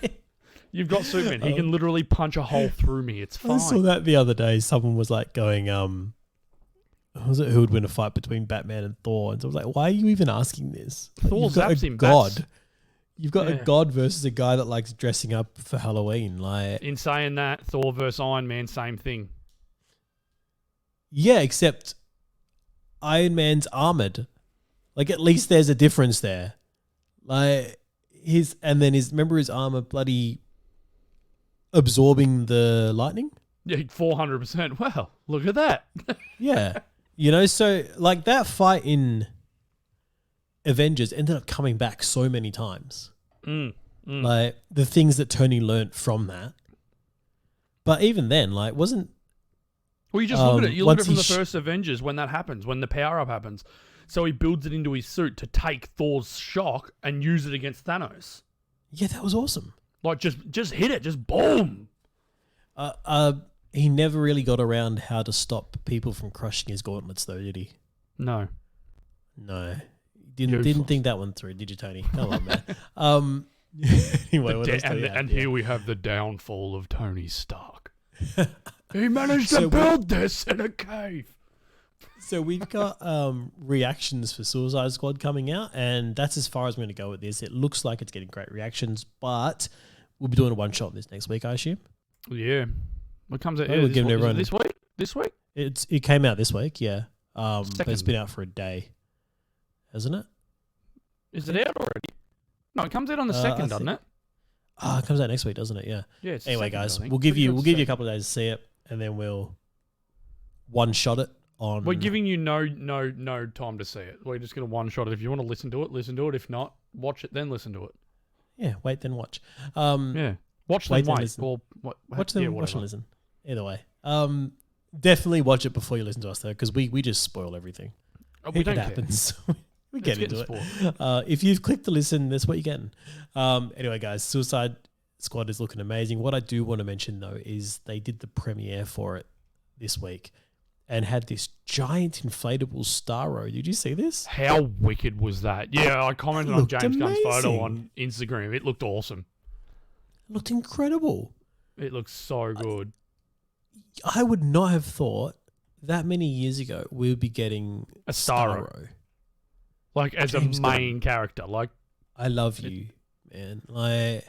you've got Superman. He can literally punch a hole through me. It's fine. I saw that the other day. Someone was like going, was it who would win a fight between Batman and Thor? And so I was like, why are you even asking this? Like, Thor zaps him. God. You've got a god versus a guy that likes dressing up for Halloween. Like, in saying that, Thor versus Iron Man, same thing. Yeah, except Iron Man's armored. Like, at least there's a difference there. Like, remember his armor bloody absorbing the lightning? Yeah, 400%. Well, look at that. Yeah. So like that fight in Avengers ended up coming back so many times. Like the things that Tony learnt from that. But even then, like, wasn't... Well, you just look at it. You look at it from the first Avengers when that happens, when the power-up happens. So he builds it into his suit to take Thor's shock and use it against Thanos. Yeah, that was awesome. Like, just hit it. Just boom. He never really got around how to stop people from crushing his gauntlets, though, did he? No. Didn't think that one through, did you, Tony? Come on, man. Anyway, what else do we have? Here we have the downfall of Tony Stark. He managed to build this in a cave. So we've got reactions for Suicide Squad coming out, and that's as far as I'm going to go with this. It looks like it's getting great reactions, but we'll be doing a one-shot of this next week, I assume. Yeah. What comes out this week? This week? It came out this week, yeah. But it's been out for a day, hasn't it? Is it out already? No, it comes out on the 2nd, doesn't it? It comes out next week, doesn't it? Yeah. Yeah. It's anyway, second, guys, we'll give you a couple of days to see it, and then we'll one-shot it on. We're giving you no time to see it. We're just going to one-shot it. If you want to listen to it, listen to it. If not, watch it, then listen to it. Yeah, wait, then watch. Yeah. Watch them, wait. Or watch them, watch and listen. Either way. Definitely watch it before you listen to us, though, because we just spoil everything. We don't happens. We get into it. If you've clicked to listen, that's what you're getting. Anyway, guys, Suicide Squad is looking amazing. What I do want to mention, though, is they did the premiere for it this week and had this giant inflatable Starro. Did you see this? How wicked was that? Yeah, I commented on James Gunn's photo on Instagram. It looked awesome. It looked incredible. It looks so good. I would not have thought that many years ago we would be getting a Starro. Like, as James a main character. Like, I love you, man. Like,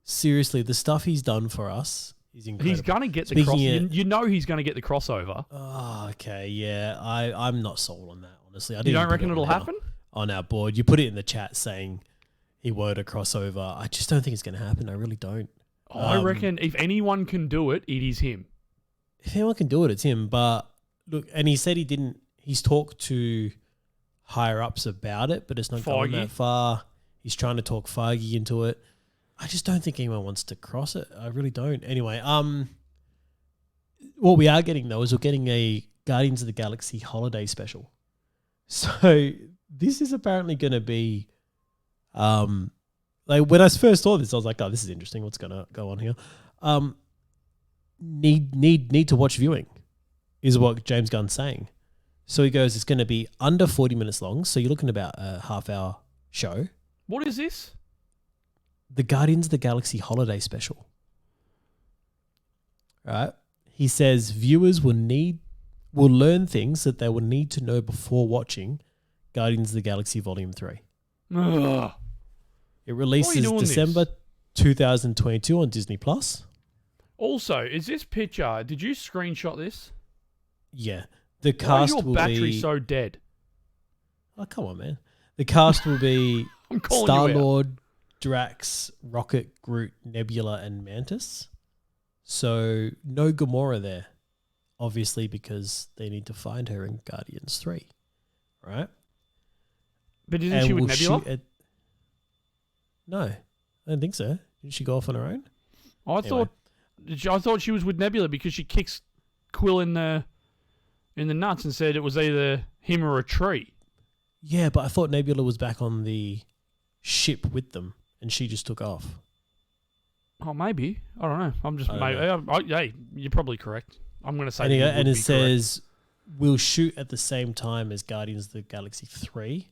seriously, the stuff he's done for us is incredible. He's going to get the crossover. You know he's going to get the crossover. Oh, okay, yeah. I'm not sold on that, honestly. You don't reckon it'll happen? On our board. You put it in the chat saying he won't a crossover. I just don't think it's going to happen. I really don't. I reckon if anyone can do it, it is him. If anyone can do it, it's him. But, look, and he said he's talked to higher ups about it, but it's not going that far. He's trying to talk Feige into it. I just don't think anyone wants to cross it. I really don't. Anyway, what we are getting, though, is we're getting a Guardians of the Galaxy holiday special. So this is apparently going to be, like, when I first saw this, I was like, oh, this is interesting. What's going to go on here? Need to watch viewing is what James Gunn's saying. So he goes, it's going to be under 40 minutes long. So you're looking at about a half-hour show. What is this? The Guardians of the Galaxy holiday special. Right? He says viewers will learn things that they will need to know before watching Guardians of the Galaxy Volume 3. Ugh. It releases December 2022 on Disney+. Also, is this picture, did you screenshot this? Yeah. The cast will be... Why is your battery so dead? Oh, come on, man. The cast will be Star-Lord, Drax, Rocket, Groot, Nebula, and Mantis. So no Gamora there, obviously, because they need to find her in Guardians 3, right? But isn't she with Nebula? No, I don't think so. Didn't she go off on her own? I thought she was with Nebula because she kicks Quill in the nuts and said it was either him or a tree. Yeah, but I thought Nebula was back on the ship with them, and she just took off. Oh, maybe. I don't know. I'm just hey, you're probably correct. I'm going to say and it says we'll shoot at the same time as Guardians of the Galaxy 3,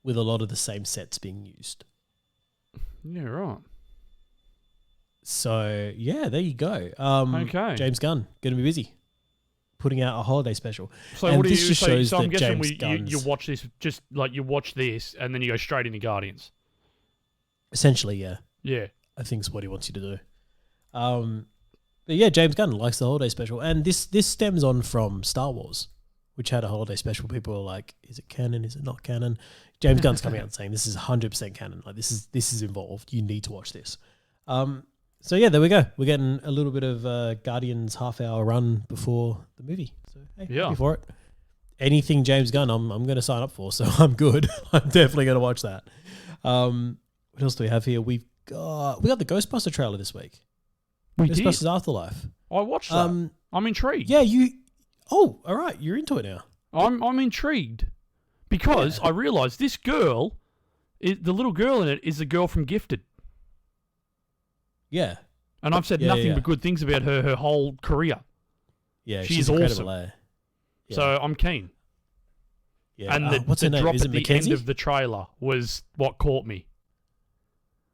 with a lot of the same sets being used. Yeah, right. So yeah, there you go. Okay, James Gunn going to be busy putting out a holiday special. So and what do you just say? shows So I'm that guessing James you watch this, just like you watch this, and then you go straight into Guardians. Essentially, yeah. Yeah, I think is what he wants you to do. But yeah, James Gunn likes the holiday special, and this stems on from Star Wars, which had a holiday special. People are like, "Is it canon? Is it not canon?" James Gunn's coming out and saying this is 100% canon. Like this is involved. You need to watch this. So yeah, there we go. We're getting a little bit of Guardians half-hour run before the movie. So hey, happy for it. Anything James Gunn, I'm going to sign up for. So I'm good. I'm definitely going to watch that. What else do we have here? We got the Ghostbuster trailer this week. Ghostbusters Afterlife. I watched that. I'm intrigued. Yeah, you. Oh, all right. You're into it now. I'm intrigued because I realised this girl, the little girl in it, is the girl from Gifted. Yeah. And I've said nothing but good things about her whole career. Yeah, she's awesome. Yeah. So I'm keen. Yeah. And the drop at the end of the trailer was what caught me.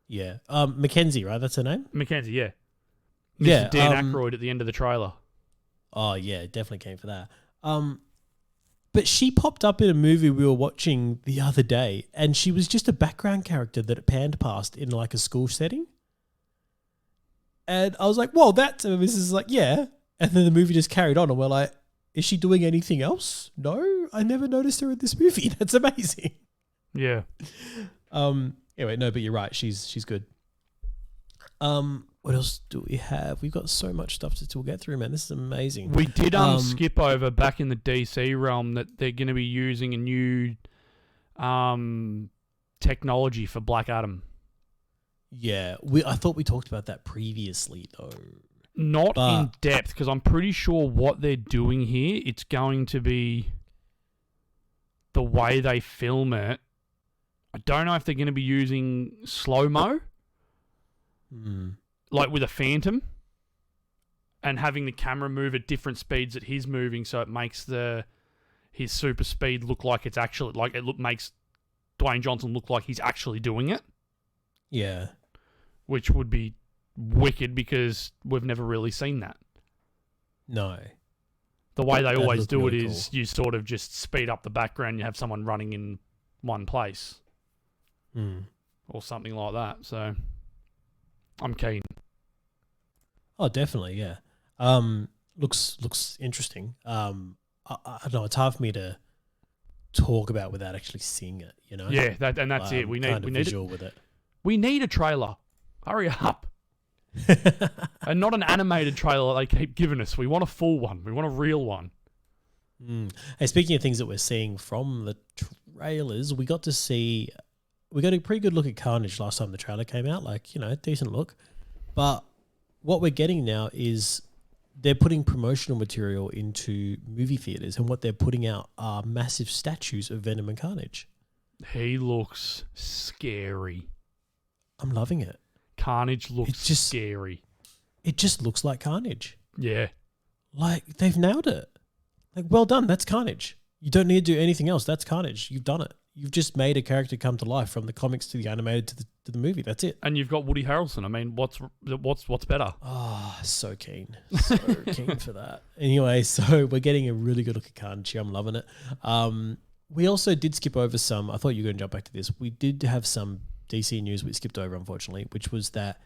Yeah. Mackenzie, right? That's her name? Mackenzie, yeah. Yeah. Mr. Dan Aykroyd at the end of the trailer. Oh, yeah. Definitely came for that. But she popped up in a movie we were watching the other day, and she was just a background character that it panned past in like a school setting. And I was like, whoa, this is like, yeah. And then the movie just carried on, and we're like, is she doing anything else? No, I never noticed her in this movie. That's amazing. Yeah. Anyway, no, but you're right. She's good. What else do we have? We've got so much stuff to still get through, man. This is amazing. We did skip over back in the DC realm that they're going to be using a new technology for Black Adam. Yeah, I thought we talked about that previously, though. Not in depth, because I'm pretty sure what they're doing here, it's going to be the way they film it. I don't know if they're going to be using slow-mo, like with a Phantom, and having the camera move at different speeds that he's moving, so it makes his super speed look like it's actually, like makes Dwayne Johnson look like he's actually doing it. Yeah. Which would be wicked because we've never really seen that. No. The way they always do it is you sort of just speed up the background, you have someone running in one place. Or something like that. So I'm keen. Oh, definitely, yeah. Looks interesting. I don't know, it's hard for me to talk about without actually seeing it, you know? Yeah, that's it. We need visual with it. We need a trailer. Hurry up. And not an animated trailer they keep giving us. We want a full one. We want a real one. Hey, speaking of things that we're seeing from the trailers, we got a pretty good look at Carnage last time the trailer came out. Like, you know, decent look. But what we're getting now is they're putting promotional material into movie theaters, and what they're putting out are massive statues of Venom and Carnage. He looks scary. I'm loving it. Carnage looks scary. It just looks like Carnage. Yeah. Like, they've nailed it. Like, well done. That's Carnage. You don't need to do anything else. That's Carnage. You've done it. You've just made a character come to life from the comics to the animated to the movie. That's it. And you've got Woody Harrelson. I mean, what's better? Oh, so keen. So keen for that. Anyway, so we're getting a really good look at Carnage here. I'm loving it. We also did skip over some. I thought you were going to jump back to this. We did have some DC news we skipped over, unfortunately, which was that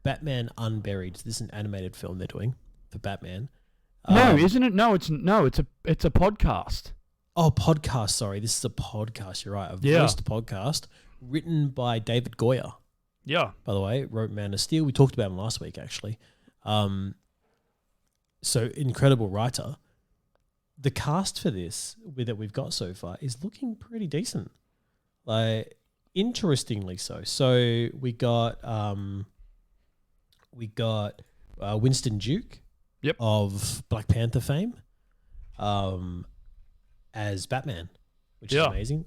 Batman Unburied. This is an animated film they're doing for Batman. No, isn't it? No, it's a podcast. Oh, podcast. Sorry, this is a podcast. You're right. A voiced podcast written by David Goyer. Yeah. by the way, wrote Man of Steel. We talked about him last week, actually. So incredible writer. The cast for this that we've got so far is looking pretty decent. Like, interestingly so. So we got Winston Duke of Black Panther fame as Batman, which is amazing.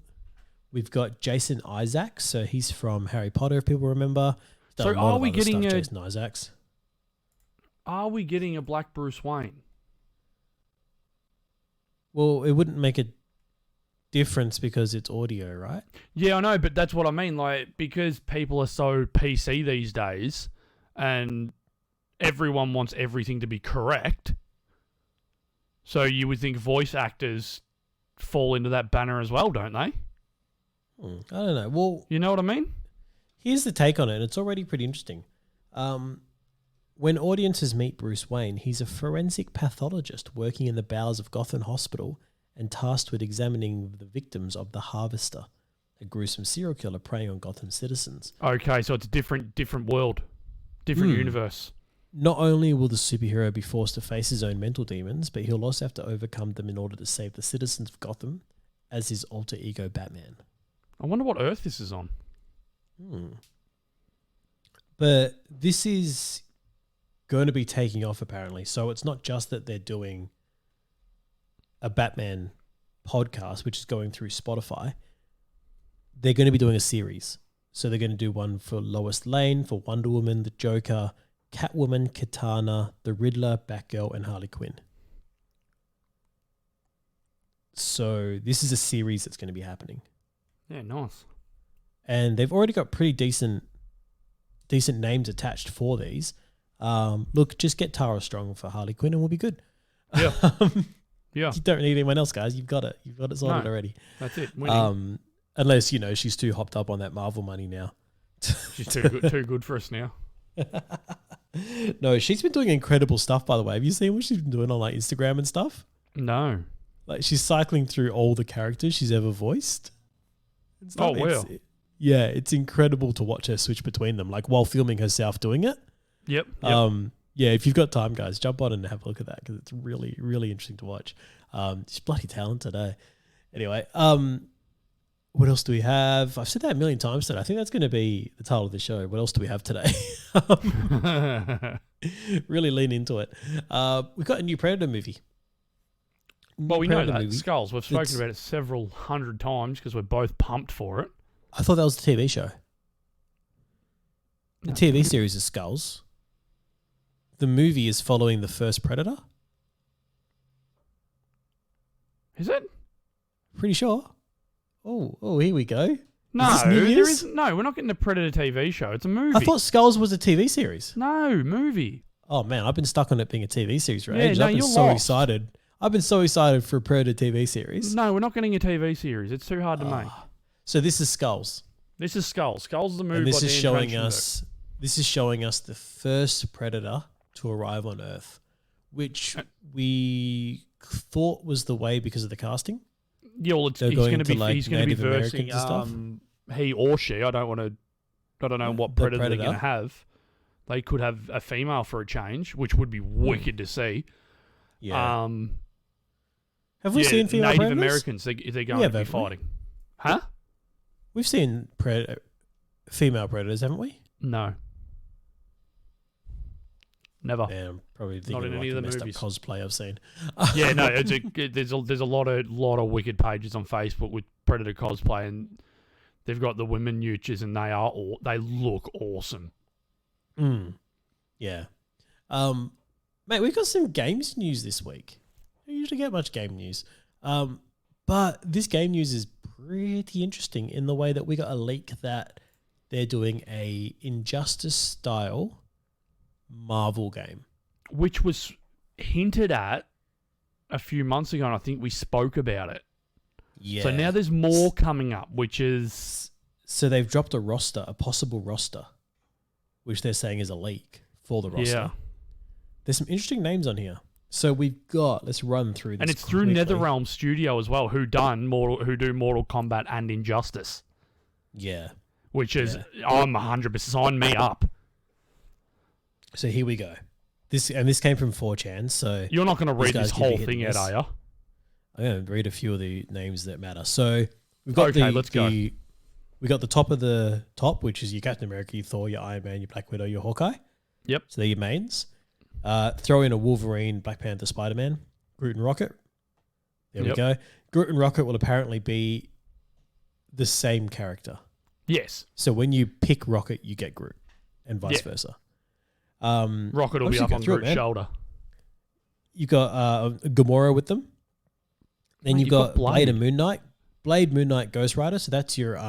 We've got Jason Isaacs, so he's from Harry Potter, if people remember. So are we getting Jason Isaacs? Are we getting a Black Bruce Wayne? Well, it wouldn't make a difference because it's audio, right? Yeah, I know, but that's what I mean. Like, because people are so PC these days, and everyone wants everything to be correct. So you would think voice actors fall into that banner as well, don't they? I don't know. Well, you know what I mean? Here's the take on it, and it's already pretty interesting. When audiences meet Bruce Wayne, he's a forensic pathologist working in the bowels of Gotham Hospital and tasked with examining the victims of the Harvester, a gruesome serial killer preying on Gotham citizens. Okay, so it's a different world, different universe. Not only will the superhero be forced to face his own mental demons, but he'll also have to overcome them in order to save the citizens of Gotham as his alter ego Batman. I wonder what Earth this is on. But this is going to be taking off, apparently. So it's not just that they're doing a Batman podcast, which is going through Spotify. They're going to be doing a series. So they're going to do one for Lois Lane, for Wonder Woman, the Joker, Catwoman, Katana, the Riddler, Batgirl, and Harley Quinn. So this is a series that's going to be happening. Yeah, nice. And they've already got pretty decent names attached for these. Look, just get Tara Strong for Harley Quinn and we'll be good. Yeah. Yeah. You don't need anyone else, guys. You've got it. You've got it sorted already. That's it. Winning. Unless, she's too hopped up on that Marvel money now. She's too good for us now. No, she's been doing incredible stuff, by the way. Have you seen what she's been doing on like Instagram and stuff? No. Like, she's cycling through all the characters she's ever voiced. Oh, wow. Yeah, it's incredible to watch her switch between them, like while filming herself doing it. Yep. Yeah, if you've got time, guys, jump on and have a look at that because it's really, really interesting to watch. She's bloody talented, eh? Anyway, what else do we have? I've said that a million times today. I think that's going to be the title of the show. What else do we have today? Really lean into it. We've got a new Predator movie. Well, we know that. Skulls. We've spoken about it several hundred times because we're both pumped for it. I thought that was the TV show. The TV series is Skulls. The movie is following the first Predator. Is it? Pretty sure. Oh, here we go. No, there isn't. No, we're not getting a Predator TV show. It's a movie. I thought Skulls was a TV series. No, movie. Oh man, I've been stuck on it being a TV series for ages. I've been so excited. I've been so excited for a Predator TV series. No, we're not getting a TV series. It's too hard to make. So this is Skulls. This is Skulls. Skulls is the movie. And this is showing us. This is showing us the first Predator to arrive on Earth, which we thought was the way because of the casting. Yeah, well, he's going to be Native versing he or she. I don't know what Predator they're going to have. They could have a female for a change, which would be wicked to see. Yeah. Have we seen female Native Predators? Americans? They're going to be fighting. Huh? We've seen female Predators, haven't we? No. Never. Yeah, I'm probably thinking not in any of the messed movies. Up cosplay I've seen. Yeah, no, there's a lot of wicked pages on Facebook with Predator cosplay, and they've got the women newtures, and they look awesome. Yeah. Mate, we've got some games news this week. I don't usually get much game news. But this game news is pretty interesting in the way that we got a leak that they're doing a Injustice style Marvel game, which was hinted at a few months ago, and I think we spoke about it. Yeah. So now there's more coming up, which is... So they've dropped a possible roster, which they're saying is a leak for the roster. Yeah. There's some interesting names on here. So let's run through this. And it's through NetherRealm Studio as well, who do Mortal Kombat and Injustice. Yeah. which is I'm 100% sign me up. So here we go. This came from 4chan. So you're not going to read this whole thing yet, are you? I'm going to read a few of the names that matter. So we've got let's go. We got the top of the top, which is your Captain America, your Thor, your Iron Man, your Black Widow, your Hawkeye. Yep. So they're your mains. Throw in a Wolverine, Black Panther, Spider-Man, Groot and Rocket. There we go. Groot and Rocket will apparently be the same character. Yes. So when you pick Rocket, you get Groot, and vice versa. Rocket will be up on Groot's shoulder. You got Gamora with them. Then you've got Blade and Moon Knight. Blade, Moon Knight, Ghost Rider. So that's your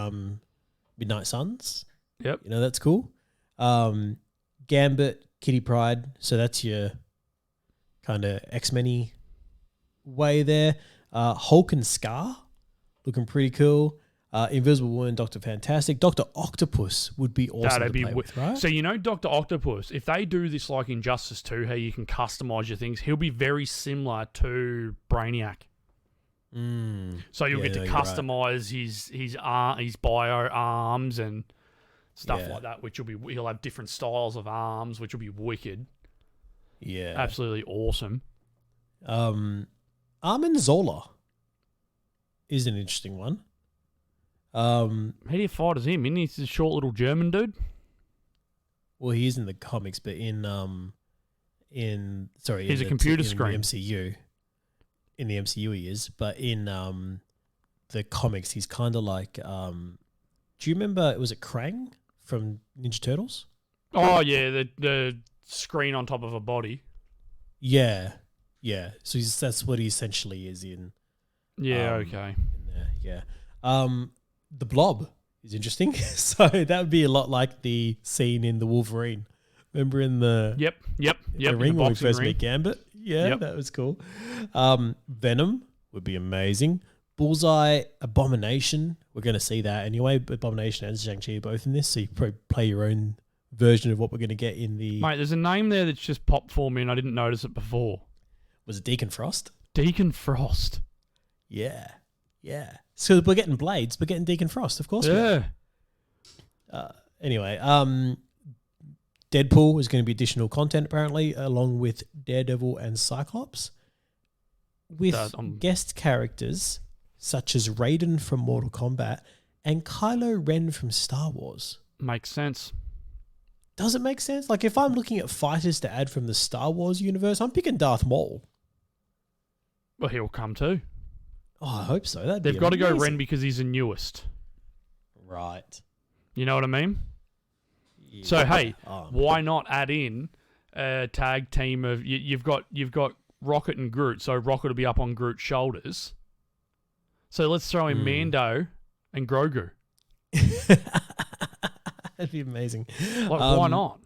Midnight Suns. Yep. You know, that's cool. Gambit, Kitty Pryde. So that's your kind of X-Men-y way there. Hulk and Scar, looking pretty cool. Invisible Woman, Dr. Fantastic. Dr. Octopus would be awesome to play with, right? So, Dr. Octopus, if they do this like Injustice 2, how you can customize your things, he'll be very similar to Brainiac. So you'll get to customize his bio arms and stuff like that, which he'll have different styles of arms, which will be wicked. Yeah. Absolutely awesome. Armin Zola is an interesting one. How do you fight as him? Isn't he a short little German dude? Well, he is in the comics, but he's a computer screen. In the MCU. In the MCU he is, but in the comics he's kind of like, do you remember, was it Krang from Ninja Turtles? Oh yeah, the screen on top of a body. Yeah. So that's what he essentially is in. Yeah, okay. In there, yeah. The Blob is interesting. So that would be a lot like the scene in the Wolverine. Remember in the the ring when we first ring. meet Gambit? Yeah, that was cool. Venom would be amazing. Bullseye, Abomination. We're going to see that anyway. But Abomination and Shang-Chi are both in this, so you can probably play your own version of what we're going to get in the... Mate, there's a name there that's just popped for me and I didn't notice it before. Was it Deacon Frost? Deacon Frost. Yeah. So we're getting Blades, we're getting Deacon Frost, of course. Yeah. Anyway, Deadpool is going to be additional content apparently, along with Daredevil and Cyclops, with guest characters such as Raiden from Mortal Kombat and Kylo Ren from Star Wars. Makes sense. Does it make sense? Like if I'm looking at fighters to add from the Star Wars universe, I'm picking Darth Maul. Well, he'll come too. Oh, I hope so. They've got to go Ren because he's the newest. Right. You know what I mean? Yeah. So hey, why not add in a tag team of you've got Rocket and Groot, so Rocket will be up on Groot's shoulders. So let's throw in Mando and Grogu. That'd be amazing. Like, why not?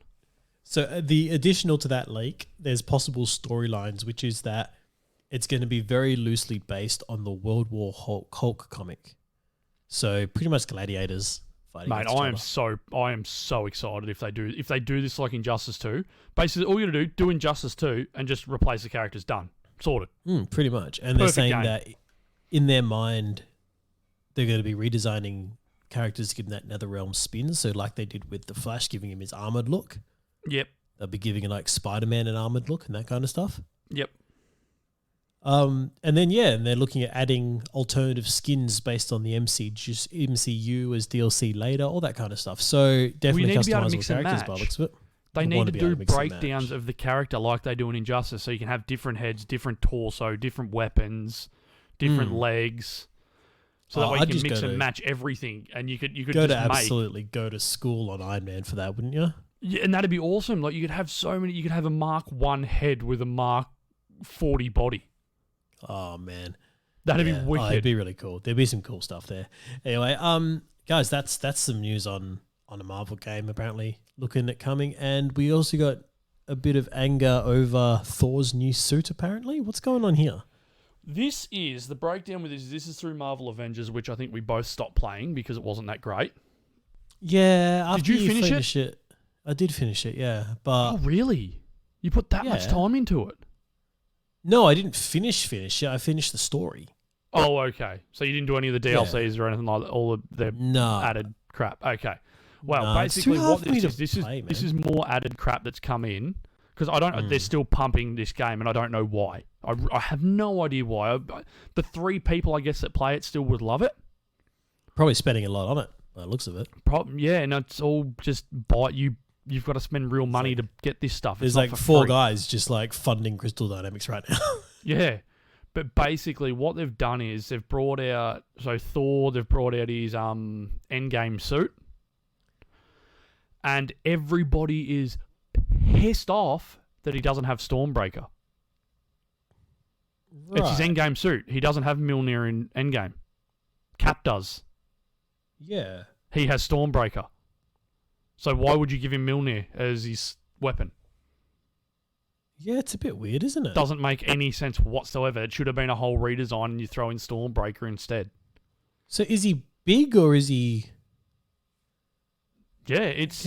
So the additional to that leak, there's possible storylines, which is that it's going to be very loosely based on the World War Hulk comic. So pretty much gladiators fighting. Mate, I am so excited if they do this like Injustice 2. Basically, all you got to do Injustice 2 and just replace the characters. Done. Sorted. Pretty much. And they're saying that in their mind, they're going to be redesigning characters to give them that NetherRealm spin. So like they did with the Flash, giving him his armored look. Yep. They'll be giving it like Spider-Man an armored look and that kind of stuff. Yep. And then and they're looking at adding alternative skins based on the MCU as DLC later, all that kind of stuff. So definitely customizable characters by the looks of it. They need to do breakdowns of the character like they do in Injustice, so you can have different heads, different torso, different weapons, different legs. So that way you can mix and match everything, and you could absolutely go to school on Iron Man for that, wouldn't you? Yeah, and that'd be awesome. Like you could have so many. You could have a Mark 1 head with a Mark 40 body. Oh man, that'd be wicked. It'd be really cool. There'd be some cool stuff there. Anyway, guys, that's some news on a Marvel game apparently looking at coming, and we also got a bit of anger over Thor's new suit. Apparently, what's going on here? This is the breakdown with this. This is through Marvel Avengers, which I think we both stopped playing because it wasn't that great. Yeah, did you finish it? I did finish it. Yeah, but really, you put that much time into it? No, I didn't finish it. I finished the story. Oh, okay. So you didn't do any of the DLCs or anything like that, all of the added crap. Okay. Well, Nah, it's basically, too hard what for me to this play, is man. more added crap that's come in because I don't. They're still pumping this game, and I don't know why. I have no idea why. The 3 people, I guess, that play it still would love it. Probably spending a lot on it by the looks of it. Yeah, and it's all just buy you. You've got to spend real money to get this stuff. There's like 4 guys just like funding Crystal Dynamics right now. Yeah. But basically what they've done is they've brought out Thor, they've brought out his endgame suit. And everybody is pissed off that he doesn't have Stormbreaker. Right. It's his endgame suit. He doesn't have Mjolnir in Endgame. Cap does. Yeah. He has Stormbreaker. So why would you give him Mjolnir as his weapon? Yeah, it's a bit weird, isn't it? Doesn't make any sense whatsoever. It should have been a whole redesign and you throw in Stormbreaker instead. So is he big or is he... Yeah, it's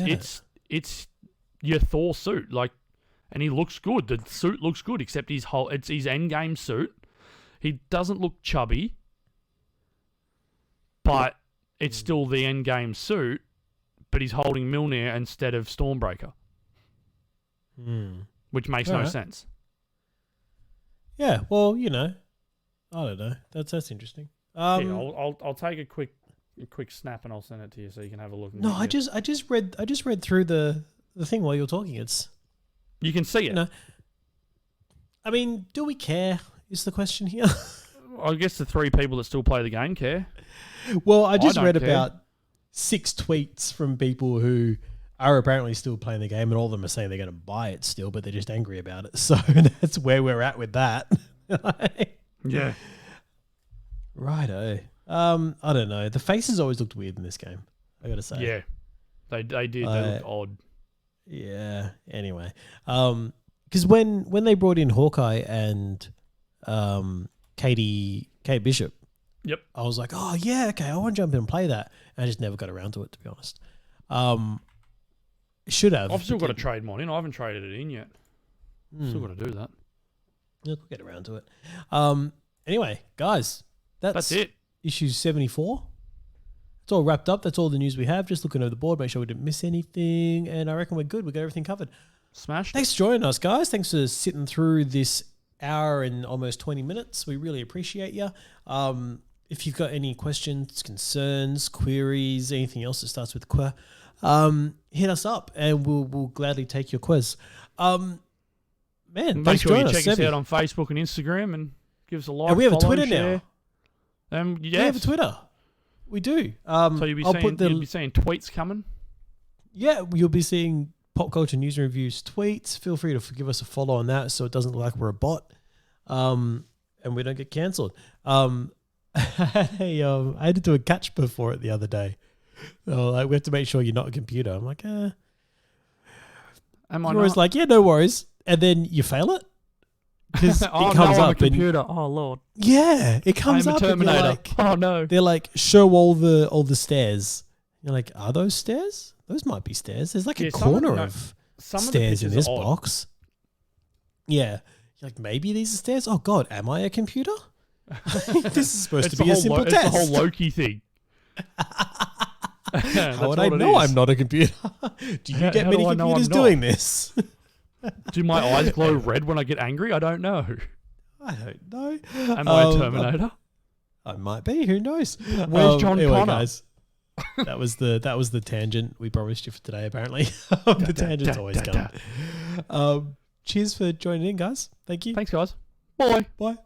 your Thor suit, like, and he looks good. The suit looks good, except it's his endgame suit. He doesn't look chubby, but it's still the endgame suit. But he's holding Mjolnir instead of Stormbreaker, which makes no sense. Yeah, well, I don't know. That's interesting. I'll take a quick snap and I'll send it to you so you can have a look. No, I just read through the thing while you're talking. You can see it. I mean, do we care? Is the question here? I guess the 3 people that still play the game care. Well, I just read care. about 6 tweets from people who are apparently still playing the game, and all of them are saying they're going to buy it still, but they're just angry about it. So that's where we're at with that. Yeah. Righto. I don't know. The faces always looked weird in this game, I got to say. Yeah. They did. They looked odd. Yeah. Anyway. Because when they brought in Hawkeye and Kate Bishop, yep, I was like, oh yeah, okay, I want to jump in and play that. And I just never got around to it, to be honest. Should have. I've still got to trade mine in. I haven't traded it in yet. Still got to do that. We'll get around to it. Anyway, guys, that's it. Issue 74. It's all wrapped up. That's all the news we have. Just looking over the board, make sure we didn't miss anything. And I reckon we're good. We got everything covered. Smashed. Thanks for joining us, guys. Thanks for sitting through this hour and almost 20 minutes. We really appreciate you. If you've got any questions, concerns, queries, anything else that starts with que, hit us up and we'll gladly take your quiz. Man, make sure you check us out on Facebook and Instagram and give us a like. And we have a Twitter share. now. Yes. We have a Twitter. We do. So you'll be seeing tweets coming. Yeah, you'll be seeing Pop Culture News and Reviews tweets. Feel free to give us a follow on that so it doesn't look like we're a bot, and we don't get cancelled. I had to do a catch before it the other day. Like, we have to make sure you're not a computer. I'm like, am I you're always like, yeah, no worries, and then you fail it because it comes no, up. I'm a computer. Oh Lord. Yeah, it comes I'm up. a Terminator. And like, oh no. They're like, show all the stairs. You're like, are those stairs? Those might be stairs. There's like a corner of stairs in this box. Yeah. You're like, maybe these are stairs? Oh God, am I a computer? This is supposed to be a simple test. It's the whole Loki thing. How would I know I'm not a computer? Do you get many computers doing this? Do my eyes glow red when I get angry? I don't know. I don't know. Am I a Terminator? I might be. Who knows? Where's John Connor? Guys, that was the tangent we promised you for today. Apparently, the tangent's always coming. Cheers for joining in, guys. Thank you. Thanks, guys. Bye. Bye.